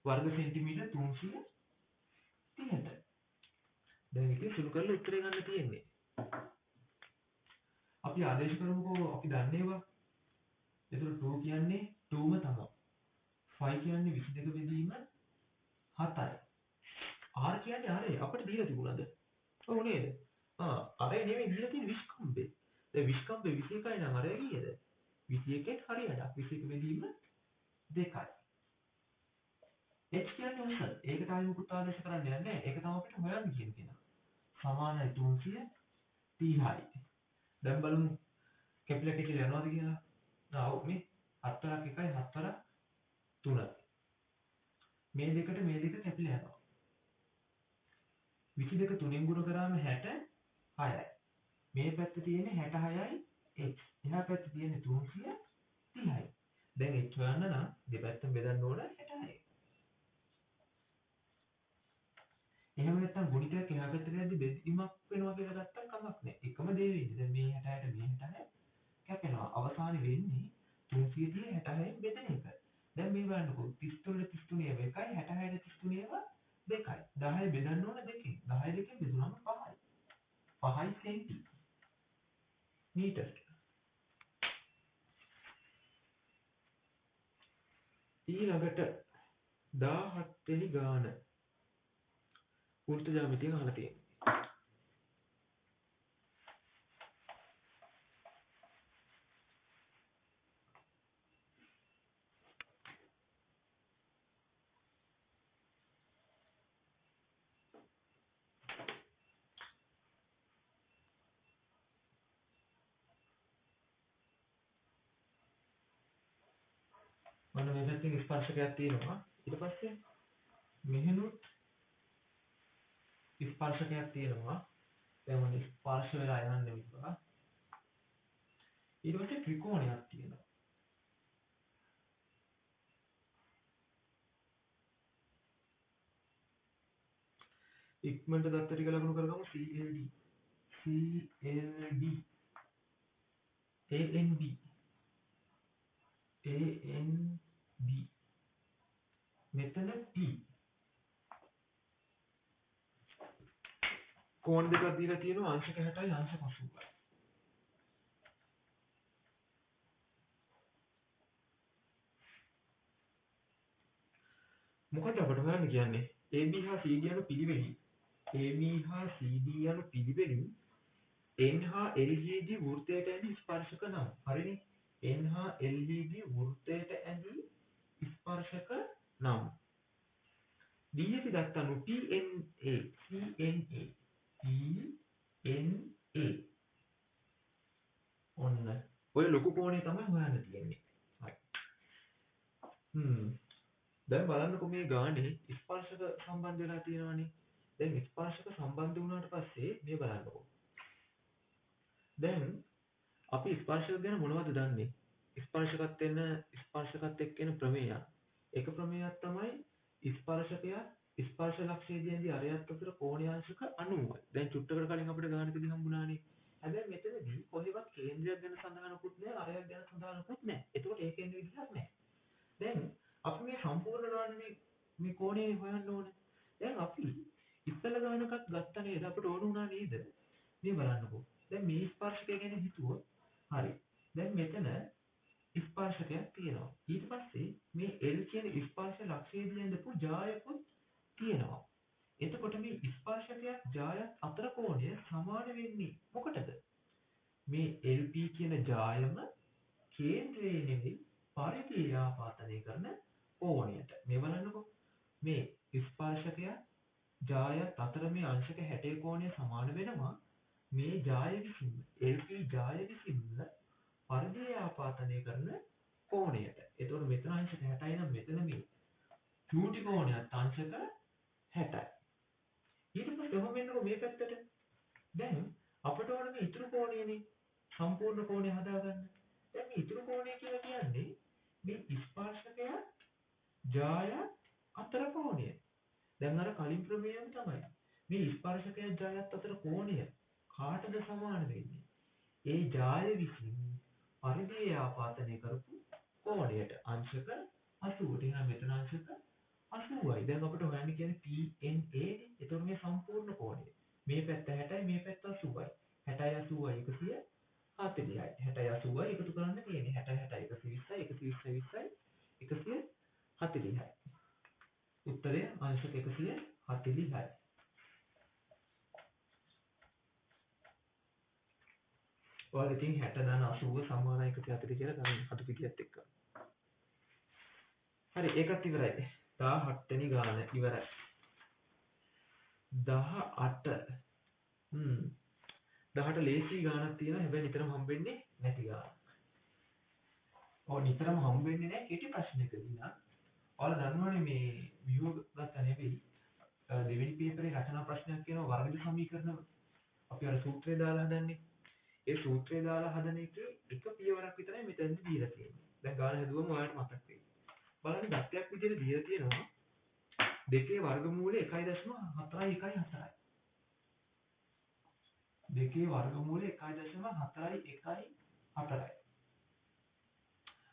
[SPEAKER 1] වර්ග සෙන්ටිමීටර 330ට. දැන් ඉතින් සුළු කරලා උත්තරේ ගන්න තියෙන්නේ. අපි ආදේශ කරමුකෝ අපි දන්නේවා. එතකොට 2 කියන්නේ 2ම තමයි. 5 කියන්නේ 22 බෙදීම 7යි. r කියන්නේ අරේ අපිට දීලා තිබුණාද? ඔව් නේද? අරේ නෙමෙයි දීලා තියෙන විස්කම්භේ. දැන් විස්කම්භේ 21යි නම් අරේ කීයද? 21ට හරි අඩක්. 21 බෙදීම 2යි. h කියන්නේ උස. ඒකට ආයෙ මුකුත් ආදේශ කරන්න යන්නේ නැහැ. ඒක තමයි අපිට හොයන්න කියන්නේ. සමානයි 330යි. දැන් බලමු කැපිලා කියලා යනවාද කියලා. ඔව් මේ 7ක් 1යි 7ක් 3යි. මේ දෙකට මේ දෙක කැපිලා යනවා. 22 3ෙන් ගුණ කරාම 66යි. මේ පැත්තේ තියෙන්නේ 66යි h. එහා පැත්තේ තියෙන්නේ 330යි. දැන් h හොයන්න නම් දෙපැත්තම බෙදන්න ඕන 66. එහෙම නැත්නම් ගුණිතයක් එහා පැත්තට යද්දි බෙදීමක් වෙනවා කියලා ගත්තම කමක් නැහැ. එකම දේ වෙන්නේ. දැන් මේ 66ට මේ 66 කැපෙනවා. අවසානයේ වෙන්නේ 330 66න් බෙදෙන එක. දැන් මේ බලන්නකෝ 33 33 එකයි 66 33 දෙකයි. 10 බෙදන්න ඕන දෙකෙන්. 10 දෙකෙන් බෙදුනම 5යි. 5යි සෙන්ටි මීටර. ඊළඟට 17 වෙනි ගාන වෘත්ත ජ්‍යාමිතියෙන් අහලා තියෙනවා. මම මේ පැත්තෙන් ස්පර්ශකයක් තියෙනවා. ඊට පස්සේ මෙහෙනුත් ස්පර්ශකයක් තියෙනවා. දැන් මම ස්පර්ශ වෙලා යන්නේ මේවා. ඊට පස්සේ ත්‍රිකෝණයක් තියෙනවා. ඉක්මනට දත්ත ටික ලකුණු කරගමු CLD CLD ANB ANB මෙතන T කෝණ දෙකක් දීලා තියෙනවා අංශක 60යි අංශක 80යි. මොකද අපිට හොයන්න කියන්නේ AB හා CD යන පිළිවෙලින් AB හා CD යන පිළිවෙලින් N හා LGD වෘත්තයට ඇඳි ස්පර්ශක නම්. හරිනේ. N හා LGD වෘත්තයට ඇඳි ස්පර්ශක නම්. D අපි දක්වමු PNA PNA ඔන්න ඔය ලොකු කෝණය තමයි හොයන්න තියෙන්නේ. හරි. දැන් බලන්නකො මේ ගානේ ස්පර්ශක සම්බන්ධ වෙලා තියෙනවානේ. දැන් ස්පර්ශක සම්බන්ධ වුණාට පස්සේ මේ බලන්නකො. දැන් අපි ස්පර්ශක ගැන මොනවද දන්නේ? ස්පර්ශකත් එක්ක එන ප්‍රමේයයක්. එක ප්‍රමේයයක් තමයි ස්පර්ශ ලක්ෂයේදී අරයත් අතර කෝණයාංශක 90යි. දැන් චුට්ටකට කලින් අපිට ගානකදී හම්බුණානේ. හැබැයි මෙතනදී කොහෙවත් කේන්ද්‍රයක් ගැන සඳහනකුත් නැහැ, අරයක් ගැන සඳහනකුත් නැහැ. ඒකෝට ඒකෙන් විදිහක් නැහැ. දැන් අපි මේ සම්පූර්ණ ගානේ මේ කෝණය හොයන්න ඕනේ. දැන් අපි ඉස්සල ගානකත් ගත්ත නේද? අපිට ඕන වුණා නේද? මේ බලන්නකෝ. දැන් මේ ස්පර්ශකය ගැන හිතුවොත් හරි. දැන් මෙතන ස්පර්ශකයක් තියෙනවා. ඊට පස්සේ මේ L කියන ස්පර්ශ ලක්ෂයේදී ඇඳපු ජායකුත් තියෙනවා. එතකොට මේ ස්පර්ශකයක් ජායක් අතර කෝණය සමාන වෙන්නේ මොකටද? මේ LP කියන ජායම කේන්ද්‍රයේ නෙවෙයි පරිධිය ආපාතනය කරන කෝණයට. මේ බලන්නකෝ. මේ ස්පර්ශකයක් ජායත් අතර මේ අංශක 60 කෝණය සමාන වෙනවා. මේ ජාය විසින් LP ජාය විසින් පරිධිය ආපාතනය කරන කෝණයට. එතකොට මෙතන අංශක 60යි නම් මෙතන මේ චූටි කෝණයත් අංශක 60යි. ඊට පස්සේ ඔහොම එන්නකො මේ පැත්තට. දැන් අපට ඕන මේ ඉතුරු කෝණයනේ සම්පූර්ණ කෝණය හදාගන්න. දැන් මේ ඉතුරු කෝණය කියලා කියන්නේ මේ ස්පර්ශකයක් ජාය අතර කෝණය. දැන් අර කලින් ප්‍රමේයම තමයි. මේ ස්පර්ශකයක් ජායත් අතර කෝණය කාටද සමාන වෙන්නේ? ඒ ජාය විසින් පරිධිය ආපාතනය කරපු කෝණයට අංශක 80ට. එහෙනම් මෙතන අංශක 80යි. දැන් අපිට හොයන්න කියන්නේ PNA නේ. එතකොට මේ සම්පූර්ණ කෝණය. මේ පැත්ත 60යි, මේ පැත්ත 80යි. 60යි 80යි 140යි. 60යි 80යි එකතු කරන්න තියෙන්නේ. 60 60 120යි 120යි 140යි. උත්තරය අංශක 140යි. ඔයාලා ඉතින් 60 දාන 80 සමානයි 140 කියලා ගන්න හතු පිටියත් එක්ක. හරි ඒකත් ඉවරයි. 18 වෙනි ගාන ඉවරයි. 18 18 ලේසි ගානක් තියෙනවා. හැබැයි නිතරම හම්බෙන්නේ නැති ගානක්. ඔව් නිතරම හම්බෙන්නේ නැහැ කෙටි ප්‍රශ්නකදී නම්. ඔයාලා දන්නවනේ මේ වියුව ගත්ත නෙවෙයි. දෙවෙනි පේපරේ රචනා ප්‍රශ්නයක් කියනවා වර්ග සමීකරණ අපි අර සූත්‍රය දාලා හදන්නේ. ඒ සූත්‍රය දාලා හදන එකේ එක පියවරක් විතරයි මෙතනදී දීලා තියෙන්නේ. දැන් ගාන හැදුවම ඔයාලට මතක් වෙයි. බලන්න දත්තයක් විදිහට දීලා තියෙනවා. දෙකේ වර්ගමූලය 1.414යි. දෙකේ වර්ගමූලය 1.414යි.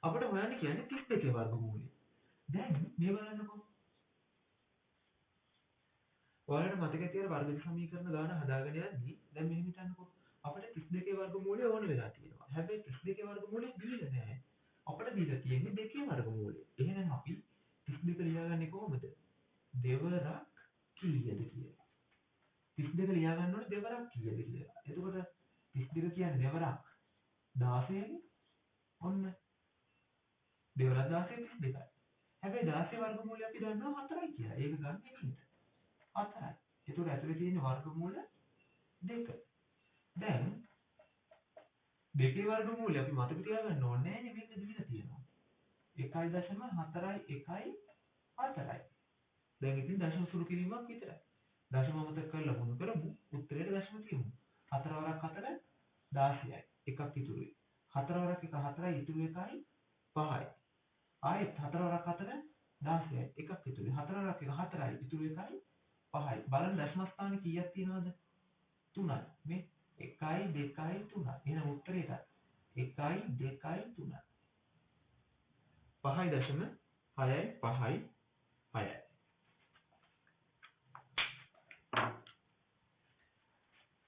[SPEAKER 1] අපිට හොයන්න කියන්නේ 32 වර්ගමූලය. දැන් මේ බලන්නකෝ. ඔයාලට මතක තියෙන වර්ග සමීකරණ ගාන හදාගෙන යද්දි දැන් මෙහෙම හිතන්නකෝ. අපිට 32 වර්ගමූලය ඕන වෙලා තියෙනවා. හැබැයි 32 වර්ගමූලය දීලා නැහැ. අපිට දීලා තියෙන්නේ දෙකේ වර්ගමූලය. එහෙනම් අපි 32 ලියාගන්නේ කොහොමද? දෙවරක් කීයද කියලා. 32 ලියා ගන්න ඕනේ දෙවරක් කීයද කියලා. එතකොට 32 කියන්නේ දෙවරක් 16නේ. ඔන්න දෙවරක් 16 32යි. හැබැයි 16 වර්ගමූලය අපි දන්නවා 4යි කියලා. ඒක ගන්න එකින්ද 4යි. එතකොට ඇතුලේ තියෙන වර්ගමූල 2. දැන් දෙකේ වර්ගමූලය අපි මතක තියාගන්න ඕනේ නේ මේක දීලා තියෙනවා. 1.414යි. දැන් ඉතින් දශම සුළු කිරීමක් විතරයි. දශම මතක කරලා ගුණ කරමු. උත්තරයට දශම තියමු. 4 වරක් 4 16යි. එකක් ඉතුරුයි. 4 වරක් 1 4යි ඉතුරු එකයි 5යි. ආයෙත් 4 වරක් 4 16යි. එකක් ඉතුරුයි. 4 වරක් 1 4යි ඉතුරු එකයි 5යි. බලන්න දශම ස්ථාන කීයක් තියෙනවද? 3යි. මේ 1යි 2යි 3යි. එහෙනම් උත්තරේට 1යි 2යි 3යි. 5යි දශම 6යි 5යි 6යි.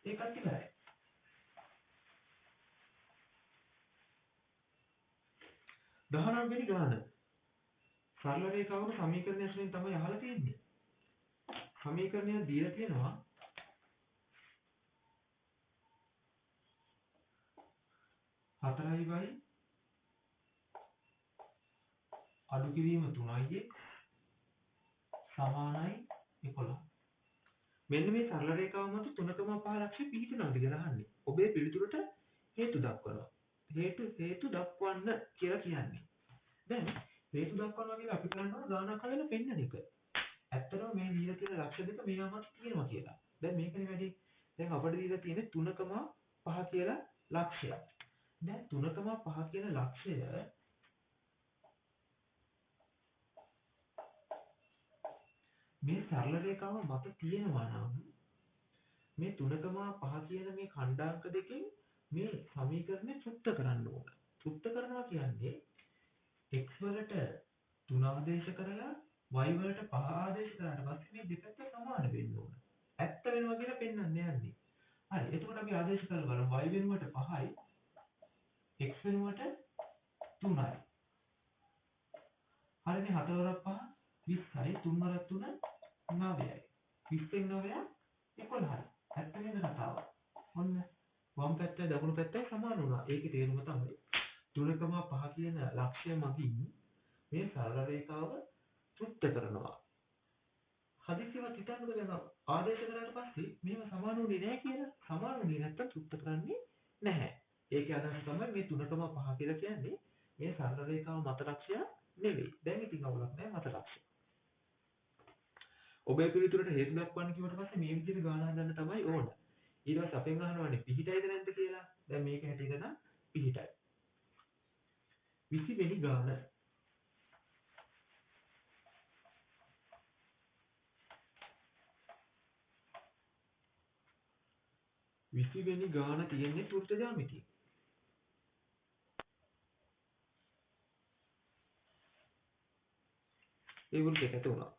[SPEAKER 1] ඒකත් ඉවරයි. දහනම් වෙනි ගාන. සරල රේඛාවක සමීකරණය වශයෙන් තමයි අහලා තියෙන්නේ. සමීකරණය දීලා තියෙනවා 4යි අඩු කිරීම 3යි සමානයි 11. මෙන්න මේ සරල රේඛාව මත 3.5 ලක්ෂය පිහිටනවාද කියලා අහන්නේ. ඔබේ පිළිතුරට හේතු දක්වනවා. හේතු දක්වන්න කියලා කියන්නේ. දැන් හේතු දක්වනවා කියලා අපි කරනවා ගානක් හදලා පෙන්නන එක. ඇත්තටම මේ දීලා තියෙන ලක්ෂ දෙක මේ අමත තියෙනවා කියලා. දැන් මේකනේ වැඩි. දැන් අපිට දීලා තියෙන්නේ 3.5 කියලා ලක්ෂයක්. දැන් 3.5 කියන ලක්ෂය මේ සරල රේඛාව මත තියෙනවා නම් මේ 3.5 කියන මේ ඛණ්ඩාංක දෙකෙන් මේ සමීකරණය තෘප්ත කරන්න ඕන. තෘප්ත කරනවා කියන්නේ x වලට 3 ආදේශ කරලා y වලට 5 ආදේශ කරාට පස්සේ මේ දෙපැත්ත සමාන වෙන්න ඕන. ඇත්ත වෙනවා කියලා පෙන්වන්න යන්නේ. හරි. එතකොට අපි ආදේශ කරලා බලමු y වෙනුවට 5යි x වෙනුවට 3යි. හරිනේ 4 වරක් 5 20යි 3 වරක් 3 9යි. 20න් 9 11යි. ඇත්ත නේද කතාව? ඔන්න වම් පැත්තයි දකුණු පැත්තයි සමාන වුණා. ඒකේ තේරුම තමයි 3.5 කියන ලක්ෂය මගින් මේ සරල රේඛාව තෘප්ත කරනවා. හදිසියවත් හිතන්නකෝ දැන් ආදේශ කරාට පස්සේ මේව සමාන වුණේ නැහැ කියලා. සමාන වුණේ නැත්තම් තෘප්ත කරන්නේ නැහැ. ඒකේ අදහස තමයි මේ 3.5 කියලා කියන්නේ මේ සරල රේඛාව මත ලක්ෂය නෙවෙයි. දැන් ඉතින් අවුලක් නැහැ මත ලක්ෂය. ඔබේ පිළිතුරට හේතු දක්වන්න කිව්වට පස්සේ මේ විදිහට ගාන හදන්න තමයි ඕන. ඊට පස්සේ අපෙන් අහනවානේ පිහිටයිද නැද්ද කියලා. දැන් මේක හැටියට නම් පිහිටයි. 20 වෙනි ගාන. 20 වෙනි ගාන තියෙන්නේ වෘත්ත ජ්‍යාමිතිය. ඒ වෘත්තයට ඇත උනා.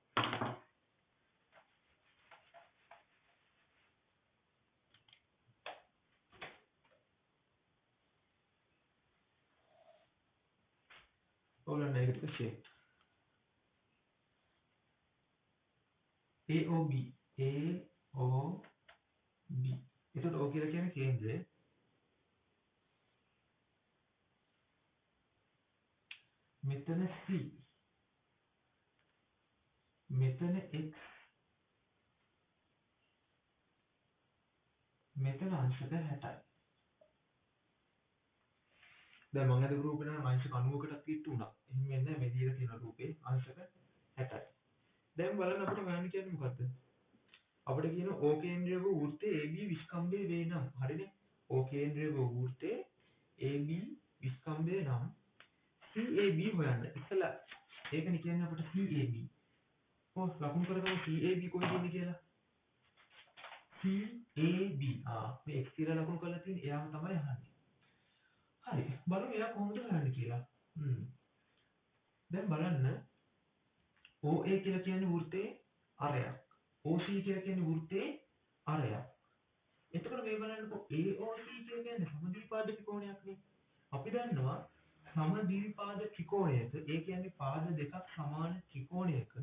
[SPEAKER 1] ඔයගොල්ලෝ ඒකට ෂේප් AOB එතකොට O කියලා කියන්නේ කේන්ද්‍රය. මෙතන C මෙතන X මෙතන අංශක 60යි. දැන් මම අද ගෲප් එකේ නම් අංශක 90කටත් කිට්ටු වුණා. එහෙම වෙන්නේ මේ දීලා තියෙන රූපේ අංශක 60යි. දැන් බලන්න අපිට හොයන්න කියන්නේ මොකද්ද? අපිට කියන O කේන්ද්‍රය වූ වෘත්තයේ AB විස්කම්භය වේ නම් හරිනේ. O කේන්ද්‍රය වූ වෘත්තයේ AB විස්කම්භය නම් CAB හොයන්න. ඉතලා ඒකනේ කියන්නේ අපිට CAB. ලකුණු කරගමු CAB කොහෙද ඉන්නේ කියලා. CAB. මේ x කියලා ලකුණු කරලා තියෙන එයාම තමයි අහන්නේ. හරි. බලමු එයා කොහොමද හොයන්නේ කියලා. දැන් බලන්න OA කියලා කියන්නේ වෘත්තයේ අරයක්. OC කියලා කියන්නේ වෘත්තයේ අරයක්. එතකොට මේ බලන්නකො AOC කියලා කියන්නේ සමද්විපාද ත්‍රිකෝණයක් නේ. අපි දන්නවා සමද්විපාද ත්‍රිකෝණයක ඒ කියන්නේ පාද දෙකක් සමාන ත්‍රිකෝණයක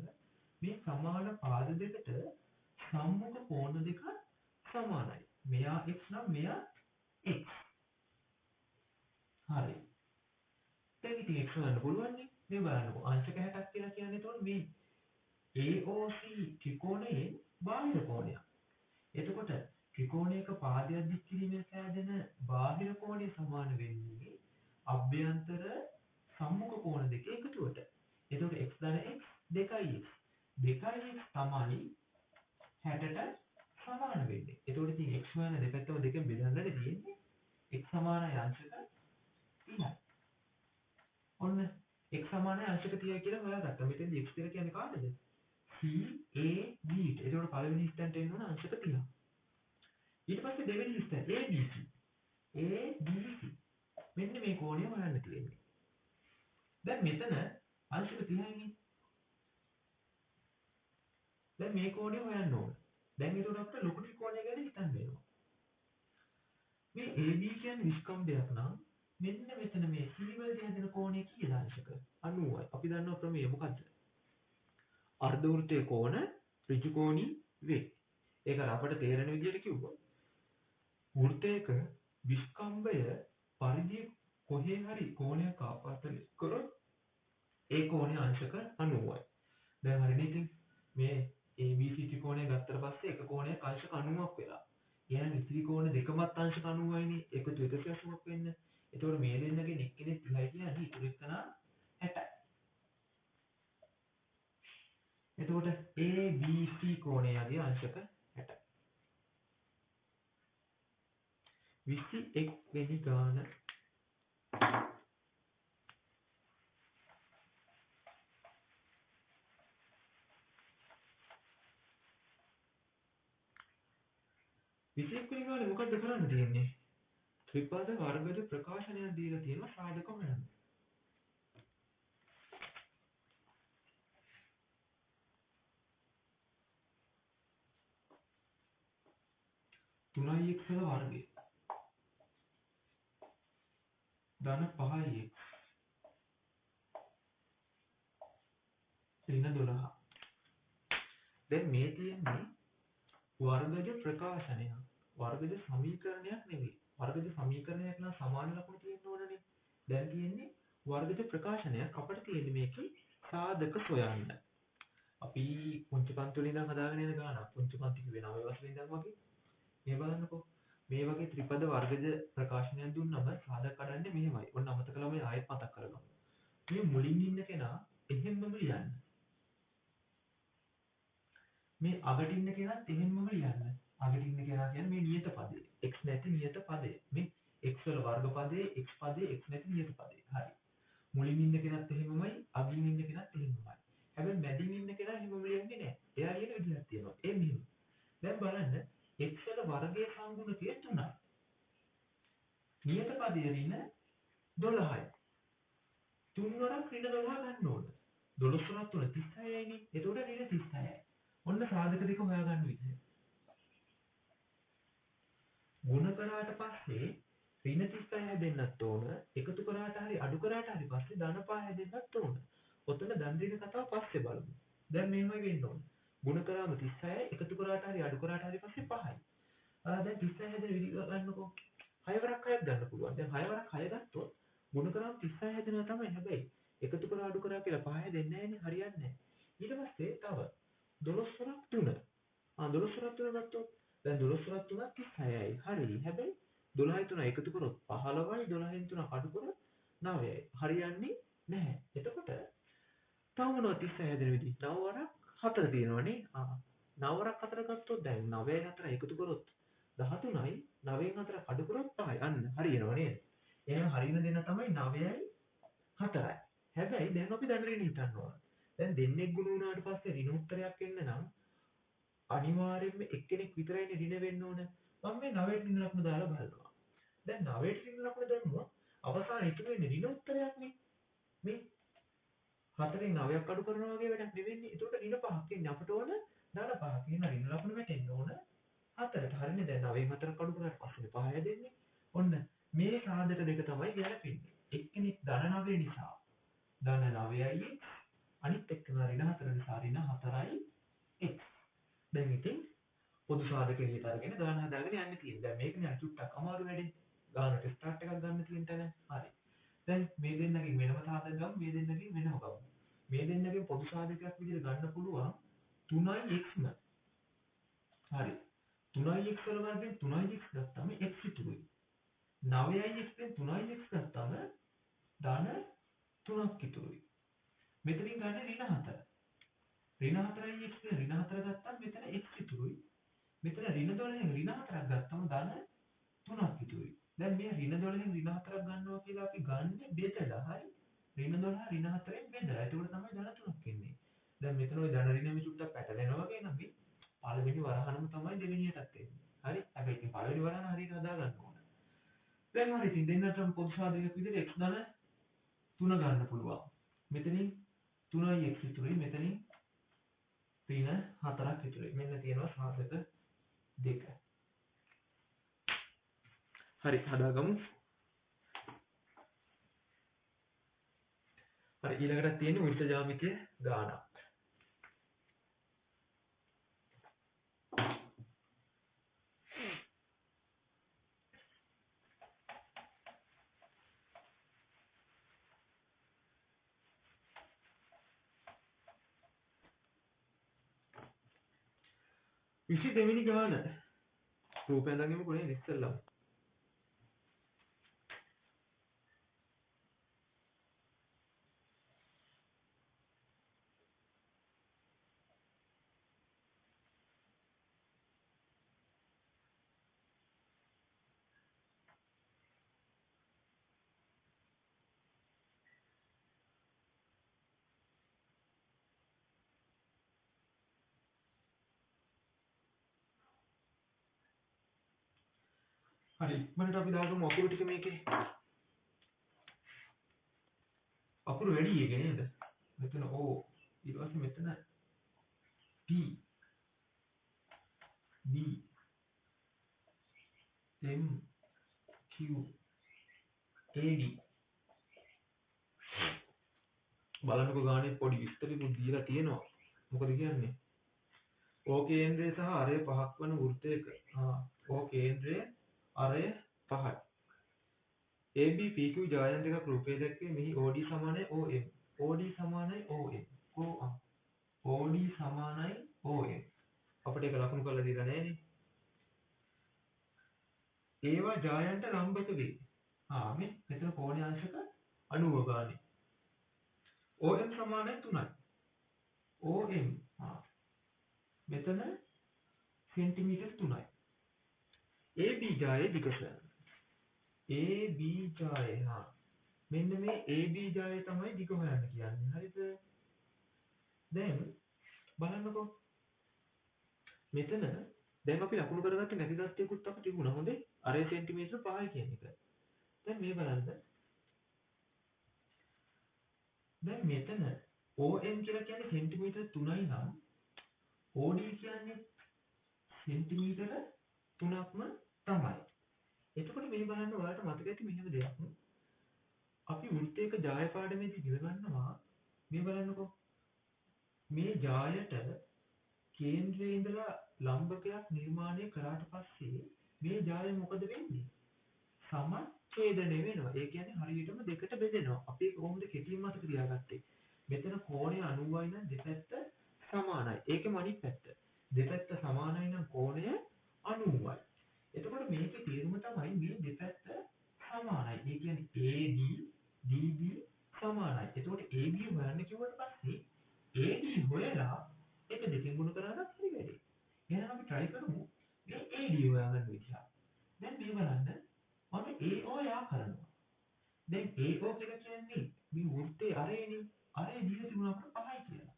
[SPEAKER 1] මේ සමාන පාද දෙකට සම්මුඛ කෝණ දෙක සමානයි. මෙයා x නම් මෙයා x. හරි. දැන් ඉතින් x ගන්න පුළුවන් නේ. මේ බලන්නකො අංශක 60ක් කියලා කියන්නේ එතකොට මේ AOC ත්‍රිකෝණයේ බාහිර කෝණයක්. එතකොට ත්‍රිකෝණයක පාදයක් දික් කිරීමෙන් සෑදෙන බාහිර කෝණය සමාන වෙන්නේ අභ්‍යන්තර සම්මුඛ කෝණ දෙක එකතුවට. එතකොට x ධන x 2x. 2x තමයි 60ට සමාන වෙන්නේ. එතකොට ඉතින් x හොයන දෙපැත්තම දෙකෙන් බෙදන්නනේ තියෙන්නේ. x සමානයි අංශක 30යි. ඔන්න x සමානයි අංශක 30යි කියලා හොයාගත්තා. මෙතෙන්දී x කියලා කියන්නේ කාටද? CAB. එතකොට පළවෙනි ස්ථානට එන්න ඕන අංශක 30. ඊට පස්සේ දෙවෙනි ස්ථාන ABC. මෙන්න මේ කෝණය හොයන්න තියෙන්නේ. දැන් මෙතන අංශක 30යි. දැන් මේ කෝණය හොයන්න ඕන. දැන් ඒකට අපිට ලොකු ත්‍රිකෝණය ගැන හිතන්න වෙනවා. මේ AB කියන්නේ විස්කම්භයක් නම් මෙන්න මෙතන මේ C වලදී හැදෙන කෝණය කීයද අංශක 90යි. අපි දන්නවා ප්‍රමේය මොකද්ද? අර්ධ වෘත්තයේ කෝණ ඍජු කෝණී වේ. ඒක අපට තේරෙන විදිහට කිව්වොත් වෘත්තයක විස්කම්භය පරිධිය කොහේ හරි කෝණයක් ආපස්සට කරොත් ඒ කෝණය අංශක 90යි. දැන් හරිනේ ඉතින් මේ ABC ත්‍රිකෝණය ගත්තට පස්සේ එක කෝණයක් අංශක 90ක් වෙලා. එහෙනම් ඉතිරි කෝණ දෙකමත් අංශක 90යිනේ. එකතු 180ක් වෙන්න. එතකොට මේ දෙන්නගෙන් එක්කෙනෙක් 30යි කියන්නේ ඉතුරු එක්කනා 60යි. එතකොට ABC කෝණයගේ අංශක 60යි. 21 වෙනි ගාන මොකක්ද කරන්න තියෙන්නේ? ත්‍රිපද වර්ගජ ප්‍රකාශනයක් දීලා තියෙනවා සාධක හොයන්න. 3x වර්ගය ධන 5x ඍණ 12. දැන් මේ තියෙන්නේ වර්ගජ ප්‍රකාශනයක්. වර්ගජ සමීකරණයක් නෙවෙයි. වර්ගජ සමීකරණයක් නම් සමාන ලකුණු තියෙන්න ඕනනේ. දැන් තියෙන්නේ වර්ගජ ප්‍රකාශනයක්. අපිට තියෙන්නේ මේකේ සාධක සොයන්න. අපි පුංචි පන්ති වලින් ඉඳන් හදාගෙන යන ගානක්. පුංචි පන්ති කිව්වේ 9 වසරේ ඉඳන් වගේ. මේ බලන්නකෝ. මේ වගේ ත්‍රිපද වර්ගජ ප්‍රකාශනයක් දුන්නම සාධක කඩන්නේ මෙහෙමයි. ඔන්න අමතක ළමයි ආයෙත් මතක් කරගමු. මේ මුලින් ඉන්න කෙනා එහෙම්මම ලියන්න. මේ අගට ඉන්න කෙනාත් එහෙම්මම ලියන්න. අගට ඉන්න කෙනා කියන්නේ මේ නියත පදේ. x නැති නියත පදේ. මේ x වල වර්ග පදේ, x පදේ, x නැති නියත පදේ. හරි. මුලින් ඉන්න කෙනාත් එහෙමමයි, අගින් ඉන්න කෙනාත් එහෙමමයි. හැබැයි මැදින් ඉන්න කෙනා එහෙමම ලියන්නේ නැහැ. එයා ලියන විදිහක් තියෙනවා. ඒ මෙහෙම. දැන් බලන්න x වල වර්ගයේ සංගුණකය 3යි. නියත පදයේ ඍණ 12යි. 3 වරක් ඍණ 12 ගන්න ඕන. 12 වරක් 3 36යිනේ. එතකොට ඍණ 36යි. ඔන්න සාධක දෙක හොයාගන්න විදිහ. ගුණ කරාට පස්සේ ඍණ 36 හැදෙන්නත් ඕන. එකතු කරාට හරි අඩු කරාට හරි පස්සේ ධන 5 හැදෙන්නත් ඕන. ඔතන ධන ඍණ කතාව පස්සේ බලමු. දැන් මෙහෙමයි වෙන්න ඕන. ගුණ කරාම 36යි එකතු කරාට හරි අඩු කරාට හරි පස්සේ 5යි. දැන් 36 හැදෙන විදිහ ගන්නකො. 6 වරක් 6ක් ගන්න පුළුවන්. දැන් 6 වරක් 6 ගත්තොත් ගුණ කරාම 36 හැදෙනවා තමයි. හැබැයි එකතු කරා අඩු කරා කියලා 5 හැදෙන්නේ නැහැනේ. හරියන්නේ නැහැ. ඊට පස්සේ තව 12 වරක් 3. 12 වරක් 3 ගත්තොත් දැන් 12 වරක් 3ක් 36යි. හරි. හැබැයි 12යි 3 එකතු කරොත් 15යි 12න් 3 අඩු කරොත් 9යි. හරියන්නේ නැහැ. එතකොට තව මොනවද 36 හැදෙන විදිහ? 9 වරක් 4 තියෙනවනේ. 9 වරක් 4 ගත්තොත් දැන් 9යි 4යි එකතු කරොත් 13යි 9න් 4ක් අඩු කරොත් 5යි. අන්න හරියනවා නේද? එහෙනම් හරියන දෙන්න තමයි 9යි 4යි. හැබැයි දැන් අපි ධන ඍණ හිතන්න ඕන. දැන් දෙන්නෙක් ගුණ වුණාට පස්සේ ඍණ උත්තරයක් එන්න නම් අනිවාර්යයෙන්ම එක්කෙනෙක් විතරයිනේ ඍණ වෙන්න ඕන. මම මේ 9ට ඍණ ලකුණ දාලා බලනවා. දැන් 9ට ඍණ ලකුණ දැම්මොත් අවසාන ඉතුරු වෙන්නේ ඍණ උත්තරයක්නේ. මේ 4න් 9ක් අඩු කරනවා වගේ වැඩක් නෙවෙන්නේ. ඒකට ඍණ 5ක් එන්නේ අපට ඕන ධන 5ක්. එහෙනම් ඍණ ලකුණ වැටෙන්න ඕන 4ට. හරිනේ. දැන් 9න් 4ක් අඩු කරාට පස්සේ 5 හැදෙන්නේ. ඔන්න මේ සාධක දෙක තමයි ගැලපෙන්නේ. එක්කෙනෙක් ධන 9 නිසා ධන 9යි අනිත් එක්කෙනා ඍණ 4 නිසා ඍණ 4යි x. දැන් ඉතින් පොදු සාධක එළියට අරගෙන ගාන හදාගෙන යන්න තියෙනවා. දැන් මේක නේ චුට්ටක් අමාරු වැඩේ. ගානට ස්ටාර්ට් එකක් ගන්න තියෙන තැන. හරි. දැන් මේ දෙන්නගෙන් වෙනම සාධක ගමු, මේ දෙන්නගෙන් වෙනම ගමු. මේ දෙන්නගෙන් පොදු සාධකයක් විදිහට ගන්න පුළුවන් 3x ම. හරි. 3x වල වර්ගයෙන් 3x ගත්තම x ඉතුරුයි. 9x ෙන් 3x ගත්තම ධන 3ක් ඉතුරුයි. මෙතනින් ගන්න ඍණ 4. ඍණ 4x ෙන් ඍණ 4 ගත්තම මෙතන x ඉතුරුයි. මෙතන ඍණ 12ෙන් ඍණ 4ක් ගත්තම ධන 3ක් ඉතුරුයි. දැන් මේ ඍණ 12ෙන් ඍණ 4ක් ගන්නවා කියලා අපි ගන්න බෙදලා හරි. ඍණ 12 ඍණ 4ෙන් බෙදලා. ඒක තමයි ධන 3ක් එන්නේ. දැන් මෙතන ওই ධන ඍණ මේ චුට්ටක් පැටලෙනවා වගේ නම් මේ පළවෙනි වරහනම තමයි දෙවෙනියටත් එන්නේ. හරි. හැබැයි ඉතින් පළවෙනි වරහන හරියට හදා ගන්න ඕන. දැන් හරි ඉතින් දෙන්නටම පොදු සාධකයක් විදිහට x ධන 3 ගන්න පුළුවන්. මෙතනින් 3යි x ඉතුරුයි. මෙතනින් ඍණ 4ක් ඉතුරුයි. මෙන්න තියෙනවා සාධක දෙක. හරි හදාගමු. හරි ඊළඟට තියෙන්නේ වෘත්ත ජ්‍යාමිතිය ගානක්. 22 වෙනි ගාන රූපයෙන් ළඟින්ම කොනේ ඉස්සෙල්ලා. හරි ඉක්මනට අපි දාගමු අකුරු ටික මේකේ. අකුරු වැඩි එක නේද? මෙතන O ඊට පස්සේ මෙතන P B M Q A D බලන්නකෝ ගානේ පොඩි විස්තරයක් දීලා තියෙනවා. මොකද කියන්නේ? O කේන්ද්‍රය සහ අරය පහක් වන වෘත්තයක O කේන්ද්‍රය අරය 5යි. AB PQ ජායන්ත එකක් රූපයේ දැක්වේ. මෙහි OD සමානයි OM. OD සමානයි OM. OD සමානයි OM. අපිට ඒක ලකුණු කරලා දීලා නැහැ නේ. ඒවා ජායන්ත ලම්බක වේ. මේ මෙතන කෝණය අංශක 90 ගානේ. OM සමානයි 3යි. OM මෙතන සෙන්ටිමීටර් 3යි. AB ජායේ දිග සොයන්න. AB ජායේ මෙන්න මේ AB ජායේ තමයි දිග හොයන්න කියන්නේ. හරිද? දැන් බලන්නකෝ. මෙතන දැන් අපි ලකුණු කරගත්තේ නැති දස්තියකුත් අපිට තිබුණා. හොඳේ. අරේ සෙන්ටිමීටර 5යි කියන එක. දැන් මේ බලන්න. දැන් මෙතන OM කියලා කියන්නේ සෙන්ටිමීටර 3යි නම් OD කියන්නේ සෙන්ටිමීටර 3ක්ම තමයි. එතකොට මේ බලන්න ඔයාලට මතක ඇති මෙහෙම දෙයක්. අපි වෘත්තයක ජාය පාඩමේදී ඉගෙන ගන්නවා මේ බලන්නකෝ. මේ ජායට කේන්ද්‍රයේ ඉඳලා ලම්බකයක් නිර්මාණය කරාට පස්සේ මේ ජාය මොකද වෙන්නේ? සමච්ඡේදනය වෙනවා. ඒ කියන්නේ හරියටම දෙකට බෙදෙනවා. අපි ඒක කොහොමද කෙටියෙන් මතක තියාගත්තේ? මෙතන කෝණය 90යි නම් දෙපැත්ත සමානයි. ඒකෙම අනිත් පැත්ත. දෙපැත්ත සමානයි නම් කෝණය 90යි. එතකොට මේකේ තේරුම තමයි මේ දෙපැත්ත සමානයි. ඒ කියන්නේ AD DB සමානයි. එතකොට AB හොයන්න කිව්වට පස්සේ AD හොයලා ඒක දෙකෙන් ගුණ කරලා හරි වැඩි. එහෙනම් අපි try කරමු මේ AD හොයාගන්න විදිහ. දැන් මේ බලන්න මම AO යා කරනවා. දැන් AO කියලා කියන්නේ මේ වෘත්තයේ අරේනේ. අරේ දීලා තිබුණා අපට 5යි කියලා.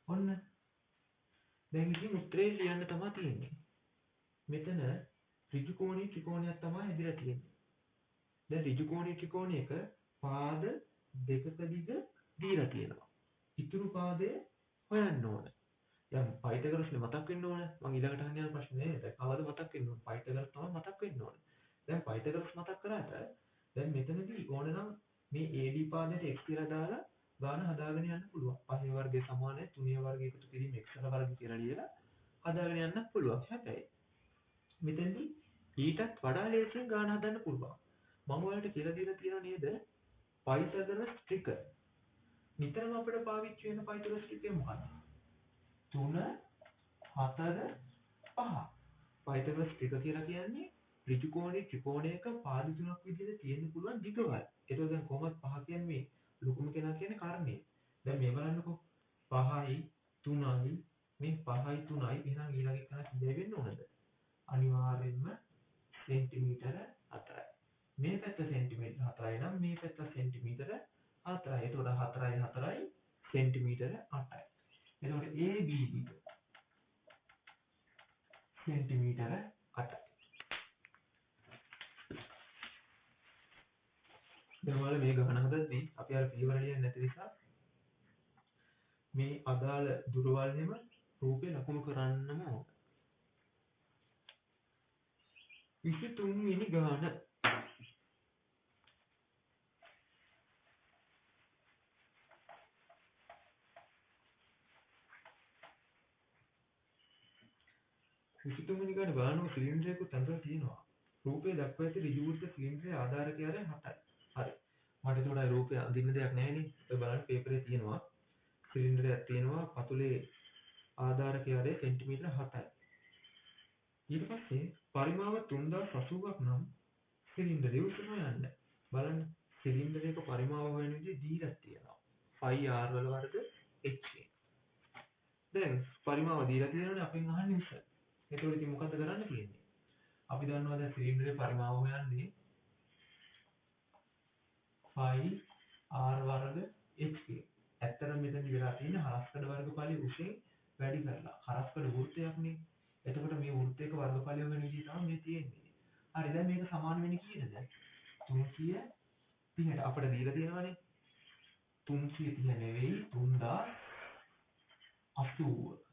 [SPEAKER 1] ඔන්න. දැන් ඉතින් උත්තරේ ලියන්න තමයි තියෙන්නේ. මෙතන ඍජු කෝණී ත්‍රිකෝණයක් තමයි ඇදලා තියෙන්නේ. දැන් ඍජු කෝණී ත්‍රිකෝණයක පාද දෙකක දිග දීලා තියෙනවා. ඉතුරු පාදය හොයන්න ඕන. දැන් පයිතගොරස්නේ මතක් වෙන්න ඕන. මම ඊළඟට අහන්න යන ප්‍රශ්නේ නේද? කවද මතක් වෙන්න ඕන? පයිතගොරස් තමයි මතක් වෙන්න ඕන. දැන් පයිතගොරස් මතක් කරාට දැන් මෙතනදී ඕන නම් මේ AD පාදයට x කියලා දාලා ගාන හදාගෙන යන්න පුළුවන්. 5 වර්ගය සමානයි 3 වර්ගය එකතු කිරීම x වර්ගය කියලා ලියලා හදාගෙන යන්න පුළුවන්. හැබැයි මෙතෙන්දී ඊටත් වඩා ලේසියෙන් ගාන හදන්න පුළුවන්. මම ඔයාලට කියලා දීලා තියෙනවා නේද? පයිතගොරස් ත්‍රික. නිතරම අපිට පාවිච්චි වෙන පයිතගොරස් ත්‍රිකය මොකක්ද? 3 4 5. පයිතගොරස් ත්‍රික කියලා කියන්නේ ඍජු කෝණී ත්‍රිකෝණයක පාද තුනක් විදිහට තියෙන්න පුළුවන් දිගවල්. ඒතකොට දැන් කොහොමද 5 කියන්නේ මේ ලොකුම කෙනා කියන්නේ කර්ණය. දැන් මේ බලන්නකෝ 5යි 3යි මේ 5යි 3යි එහෙනම් ඊළඟ එක කීය වෙන්න ඕනද? අනිවාර්යෙන්ම සෙන්ටිමීටර 4යි. මේ පැත්ත සෙන්ටිමීටර 4යි නම් මේ පැත්ත සෙන්ටිමීටර 4යි. එතකොට 4යි 4යි සෙන්ටිමීටර 8යි. එතකොට AB දිග සෙන්ටිමීටර 8යි. දැන් ඔයාලා මේ ගණන හදද්දී අපි අර පියවර ලියන්නේ නැති නිසා මේ අදාළ දුරවල්ෙම රූපේ ලකුණු කරන්නම ඕන. 23 වෙනි ගාන බලනවා සිලින්ඩරයක තැන්පත් තියෙනවා. රූපේ දක්වා ඇති ඍජු වෘත්ත සිලින්ඩරයේ ආධාරකය 8යි. හරි. මට ඒකට රූපය අඳින්න දෙයක් නැහැ නේ. ඒක බලන්න පේපරේ තියෙනවා. සිලින්ඩරයක් තියෙනවා. පතුලේ ආධාරකයාගේ සෙන්ටිමීටර 7යි. ඊට පස්සේ පරිමාව 3080ක් නම් සිලින්ඩරය උස හොයන්න. බලන්න සිලින්ඩරයක පරිමාව හොයන විදිහ දීලා තියෙනවා. 5r වල වර්ග h. දැන් පරිමාව දීලා තියෙනවනේ අපෙන් අහන්නේ උස. එතකොට ඉතින් මොකද කරන්න තියෙන්නේ? අපි දන්නවා දැන් සිලින්ඩරේ පරිමාව හොයන්නේ 5r වර්ග h කියලා. ඇත්තටම මෙතනදි වෙලා තියෙන්නේ හරස්කඩ වර්ගඵලයේ උසෙන් වැඩි කරලා. හරස්කඩ වෘත්තයක්නේ. එතකොට මේ වෘත්තයක වර්ගඵලය වෙන විදිහ තමයි මේ තියෙන්නේ. හරි දැන් මේක සමාන වෙන්නේ කීයටද? 330ට අපිට දීලා තියෙනවානේ. 330 නෙවෙයි 3080.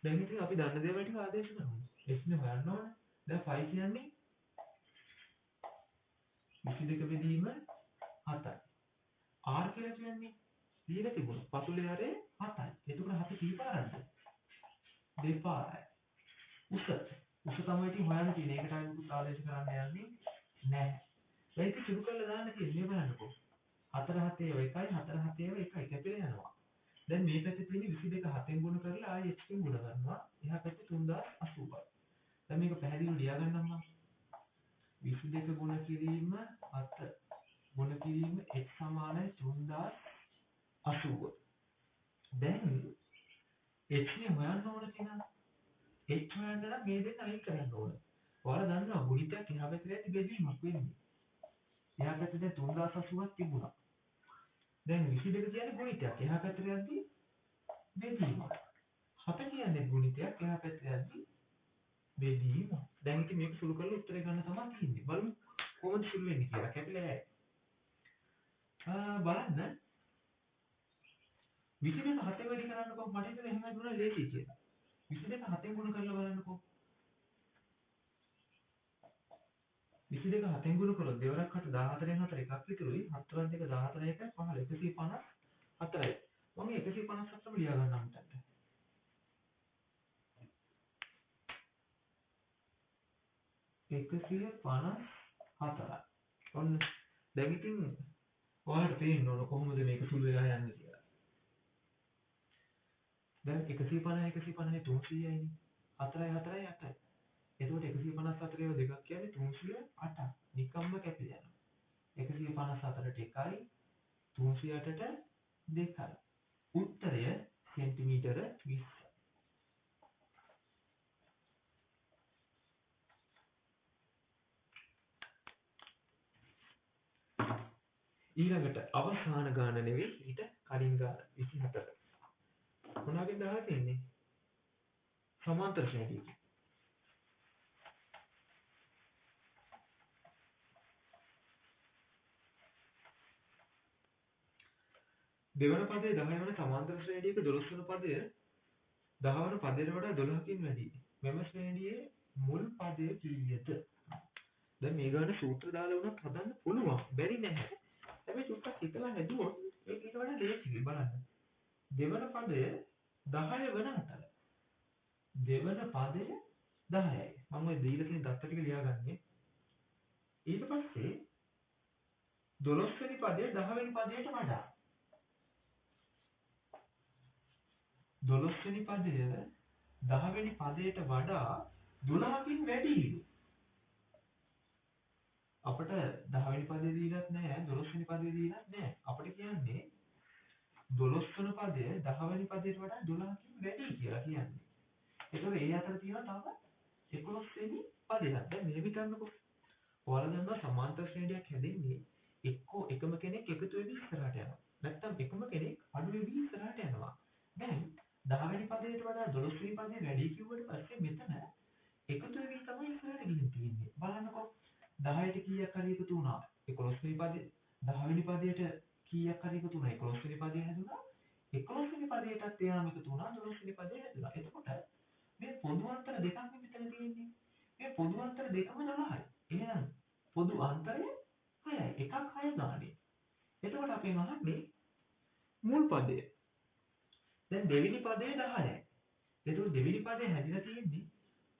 [SPEAKER 1] දැන් ඉතින් අපි දන්න දේවල් ටික ආදේශ කරමු. x නේ හොයන්න ඕනේ. දැන් 5 කියන්නේ 22 බෙදීම 7යි. r කියලා කියන්නේ දීලා තිබුණා. පතුලේ ආරේ 7යි. එතකොට 7 කී පාරක්ද? දෙපාරයි. උස තමයි ඉතින් හොයන්න තියෙන්නේ. ඒකට අපි මුකුත් ආදේශ කරන්න යන්නේ නැහැ. දැන් ඉතින් සුළු කරලා දාන්න තියෙන්නේ බලන්නකෝ. 4 7 1යි 4 7 1යි කැපිලා යනවා. දැන් මේ පැත්තේ තියෙන 22 7ෙන් ගුණ කරලා ආයෙ h ෙන් ගුණ කරනවා. එහා පැත්තේ 3080යි. දැන් මේක පැහැදිලිව ලියා ගන්නම් මම. 22 ගුණ කිරීම 7 ගුණ කිරීම h සමානයි 3080. දැන් h නේ හොයන්න ඕන කෙනා. h හොයන්න නම් මේ දෙන්න අයින් කරන්න ඕන. ඔයාලා දන්නවා ගුණිතයක් එහා පැත්තේ ඇති බෙදීමක් වෙන්නේ. එහා පැත්තේ දැන් 3080ක් තිබුණා. දැන් 22 කියන්නේ ගුණිතයක්. එහා පැත්තට යද්දි බෙදීමක්. 7 කියන්නේ ගුණිතයක්. එහා පැත්තට යද්දි බෙදීමක්. දැන් ඉතින් මේක සුළු කරලා උත්තරේ ගන්න තමයි තියෙන්නේ. බලමු කොහොමද සුළු වෙන්නේ කියලා. කැපිලා යයි. බලන්න 22 7 වැඩි කරන්නකො මට හිතෙනවා එහෙම දුන්නා ලේසි කියලා. 22 7 ගුණ කරලා බලන්නකො. 22 7 ගුණ කළොත් දෙවරක් 7 14න් 4 එකක් විතරුයි. 7 2 14 1 15 154යි. මම 157ම ලියා ගන්නම් උන්ට. 154. ඔන්න දැන් ඉතින් ඔයාලට තේරෙන්න ඕන කොහොමද මේක සුළු වෙලා යන්නේ කියලා. දැන් 150 300යිනේ. 4යි 4යි 8යි. එතකොට 154 ඒවා දෙකක් කියන්නේ 308ක්. නිකම්ම කැපිලා යනවා. 154ට 1යි 308ට 2යි. උත්තරය සෙන්ටිමීටර 20. ඊළඟට අවසාන ගාන නෙවෙයි ඊට කලින් ගාන 24. මොනවාගෙන්ද අහලා තියෙන්නේ? සමාන්තර ශ්‍රේණියක. දෙවන පදයේ 10 වන සමාන්තර ශ්‍රේණියක 12 වන පදය 10 වන පදයට වඩා 12කින් වැඩි. මෙම ශ්‍රේණියේ මුල් පදය කීයද? දැන් මේ ගාන සූත්‍ර දාලා වුණත් හදන්න පුළුවන්. බැරි නැහැ. හැබැයි චුට්ටක් හිතලා හැදුවොත් ඒක ඊට වඩා ලේසියි බලන්න. දෙවන පදය 10 වන අතර. දෙවන පදය 10යි. මම ඔය දීලා තියෙන දත්ත ටික ලියාගන්නේ. ඊට පස්සේ 12 වෙනි පදය 10 වෙනි පදයට වඩා. 12 වෙනි පදය 10 වෙනි පදයට වඩා 12කින් වැඩිලු. අපිට 10 වෙනි පදේ දීලත් නැහැ 12 වෙනි පදේ දීලත් නැහැ. අපිට කියන්නේ 12 වෙනි පදය 10 වෙනි පදයට වඩා 12කින් වැඩි කියලා කියන්නේ. ඒතකොට ඒ අතර තියෙනවා තව 11 වෙනි පදයක්. දැන් මේ විතරනකො. ඔයාලා දන්නවා සමාන්තර ශ්‍රේණියක් හැදෙන්නේ එක්කෝ එකම කෙනෙක් එකතු වෙවි ඉස්සරහට යනවා. නැත්නම් එකම කෙනෙක් අඩු වෙවි ඉස්සරහට යනවා. දැන් 10 වෙනි පදයට වඩා 12 වෙනි පදේ වැඩි කිව්වට පස්සේ මෙතන එකතු වෙවි තමයි ඉස්සරහට ගිහින් තියෙන්නේ. බලන්නකො 10ට කීයක් හරි එකතු වුණා 11 වෙනි පදේ 10 වෙනි පදයට කීයක් හරි එකතු වුණා 11 වෙනි පදේ හැදුනා 11 වෙනි පදයටත් එයාම එකතු වුණා 12 වෙනි පදේ හැදුනා. එතකොට මේ පොදු අන්තර දෙකක් මෙතන තියෙන්නේ. මේ පොදු අන්තර දෙකම 12යි. එහෙනම් පොදු අන්තරය 6යි. එකක් 6 ගානේ. එතකොට අපි අහන්නේ මුල් පදය. දැන් දෙවෙනි පදේ 10යි. එතකොට දෙවෙනි පදේ හැදිලා තියෙන්නේ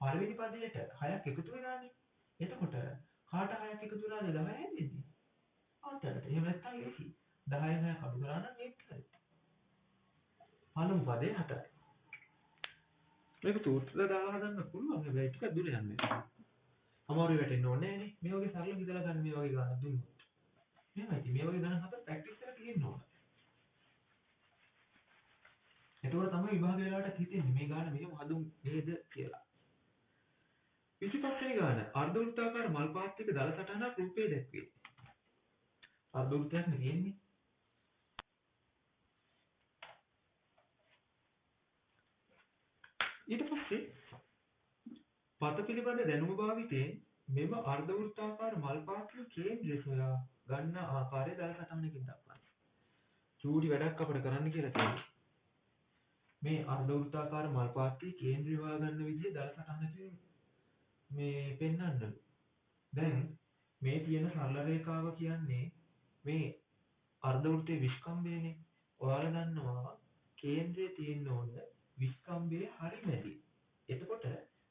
[SPEAKER 1] පළවෙනි පදයට 6ක් එකතු වෙනානේ. එතකොට කාට 6ක් එකතු වෙනාද 10 හැදෙන්නේ? අතරට. එහෙම නැත්නම් ලේසි. 10න් 6 කඩු කරා නම් 1 හරි. පළමු පදේ 4යි. මේක සූත්‍රය දාලා හදන්න පුළුවන්. හැබැයි ටිකක් දුර යන්න වෙනවා. අමාරු වැටෙන්න ඕනේ නෑනේ. මේ වගේ සරල හිතලා ගන්න මේ වගේ ගණන් දුන්නොත්. මෙහෙමයි. මේ වගේ ගණන් හතර ප්‍රැක්ටිස් කරලා තියෙන්න ඕන. එතකොට තමයි විභාග වේලාවට හිතෙන්නේ මේ ගාන මෙහෙම හදුම් නේද කියලා. 25 වෙනි ගාන අර්ධ වෘත්තාකාර මල් පාත්තික දල සටහනක් රූපයේ දැක්වේ. අර්ධ වෘත්තයක් නෙන්නේ. ඊට පස්සේ පත පිළිබඳ දැනුම භාවිතයෙන් මෙම අර්ධ වෘත්තාකාර මල් පාත්තික කේන්ද්‍රය සොයා ගන්න ආකාරය දල සටහනකින් දක්වන්න. චූටි වැඩක් අපිට කරන්න කියලා තියෙනවා. මේ අර්ධ වෘත්තාකාර මල් පාත්තික කේන්ද්‍රය හොයාගන්න විදිහ දල සටහනකින් මේ පෙන්වන්නලු. දැන් මේ තියෙන සරල රේඛාව කියන්නේ මේ අර්ධ වෘත්තයේ විස්කම්භයනේ. ඔයාලා දන්නවා කේන්ද්‍රයේ තියෙන්න ඕන විස්කම්භයේ හරි මැදි. එතකොට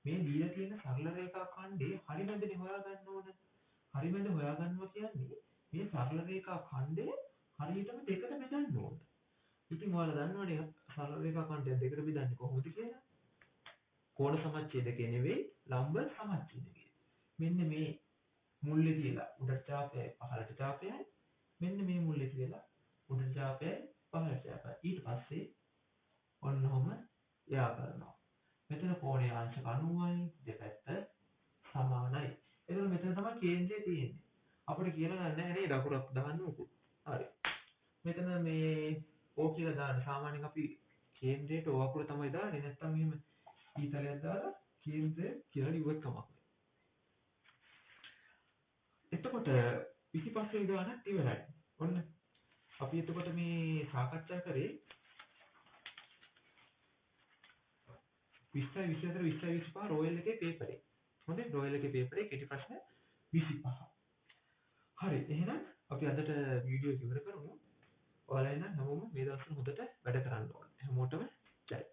[SPEAKER 1] මේ දීලා තියෙන සරල රේඛා ඛණ්ඩේ හරි මැදනේ හොයාගන්න ඕන. හරි මැද හොයාගන්නවා කියන්නේ මේ සරල රේඛා ඛණ්ඩය හරියටම දෙකට බෙදන්න ඕන. ඉතින් ඔයාලා දන්නවනේ සරල රේඛා ඛණ්ඩය දෙකට බෙදන්නේ කොහොමද කියලා? කෝණ සමච්ඡේදකේ නෙවෙයි ලම්බ සමච්ඡේදකේ. මෙන්න මේ මුල්ලේ තියලා උඩට ඡාපයයි පහළට ඡාපයයි. මෙන්න මේ මුල්ලේ තියලා උඩට ඡාපයයි පහළට ඡාපයයි. ඊට පස්සේ ඔන්නෝම යා කරනවා. මෙතන කෝණයේ අංශක 90යි දෙපැත්ත සමානයි. එතකොට මෙතන තමයි කේන්ද්‍රය තියෙන්නේ. අපිට කියලා ගන්න නැහැ නේද අකුරක් දාන්න උකු. හරි. මෙතන මේ O කියලා දාන්න සාමාන්‍යයෙන් අපි කේන්ද්‍රයට O අකුර තමයි දාන්නේ. නැත්නම් මෙහෙම ඊතලයක් දාලා කේන්ද්‍රය කියලා ලිව්වත් කමක් නැහැ. එතකොට 25 වෙනි ගානත් ඉවරයි. ඔන්න අපි එතකොට මේ සාකච්ඡා කරේ 20 24 20 25 රෝයල් එකේ පේපරේ. හොඳේ රෝයල් එකේ පේපරේ කෙටි ප්‍රශ්න 25. හරි එහෙනම් අපි අදට වීඩියෝ එක ඉවර කරමු. ඔයාලා නම් හැමෝම මේ දවස්වල හොඳට වැඩ කරන්න ඕනේ. හැමෝටම ජය.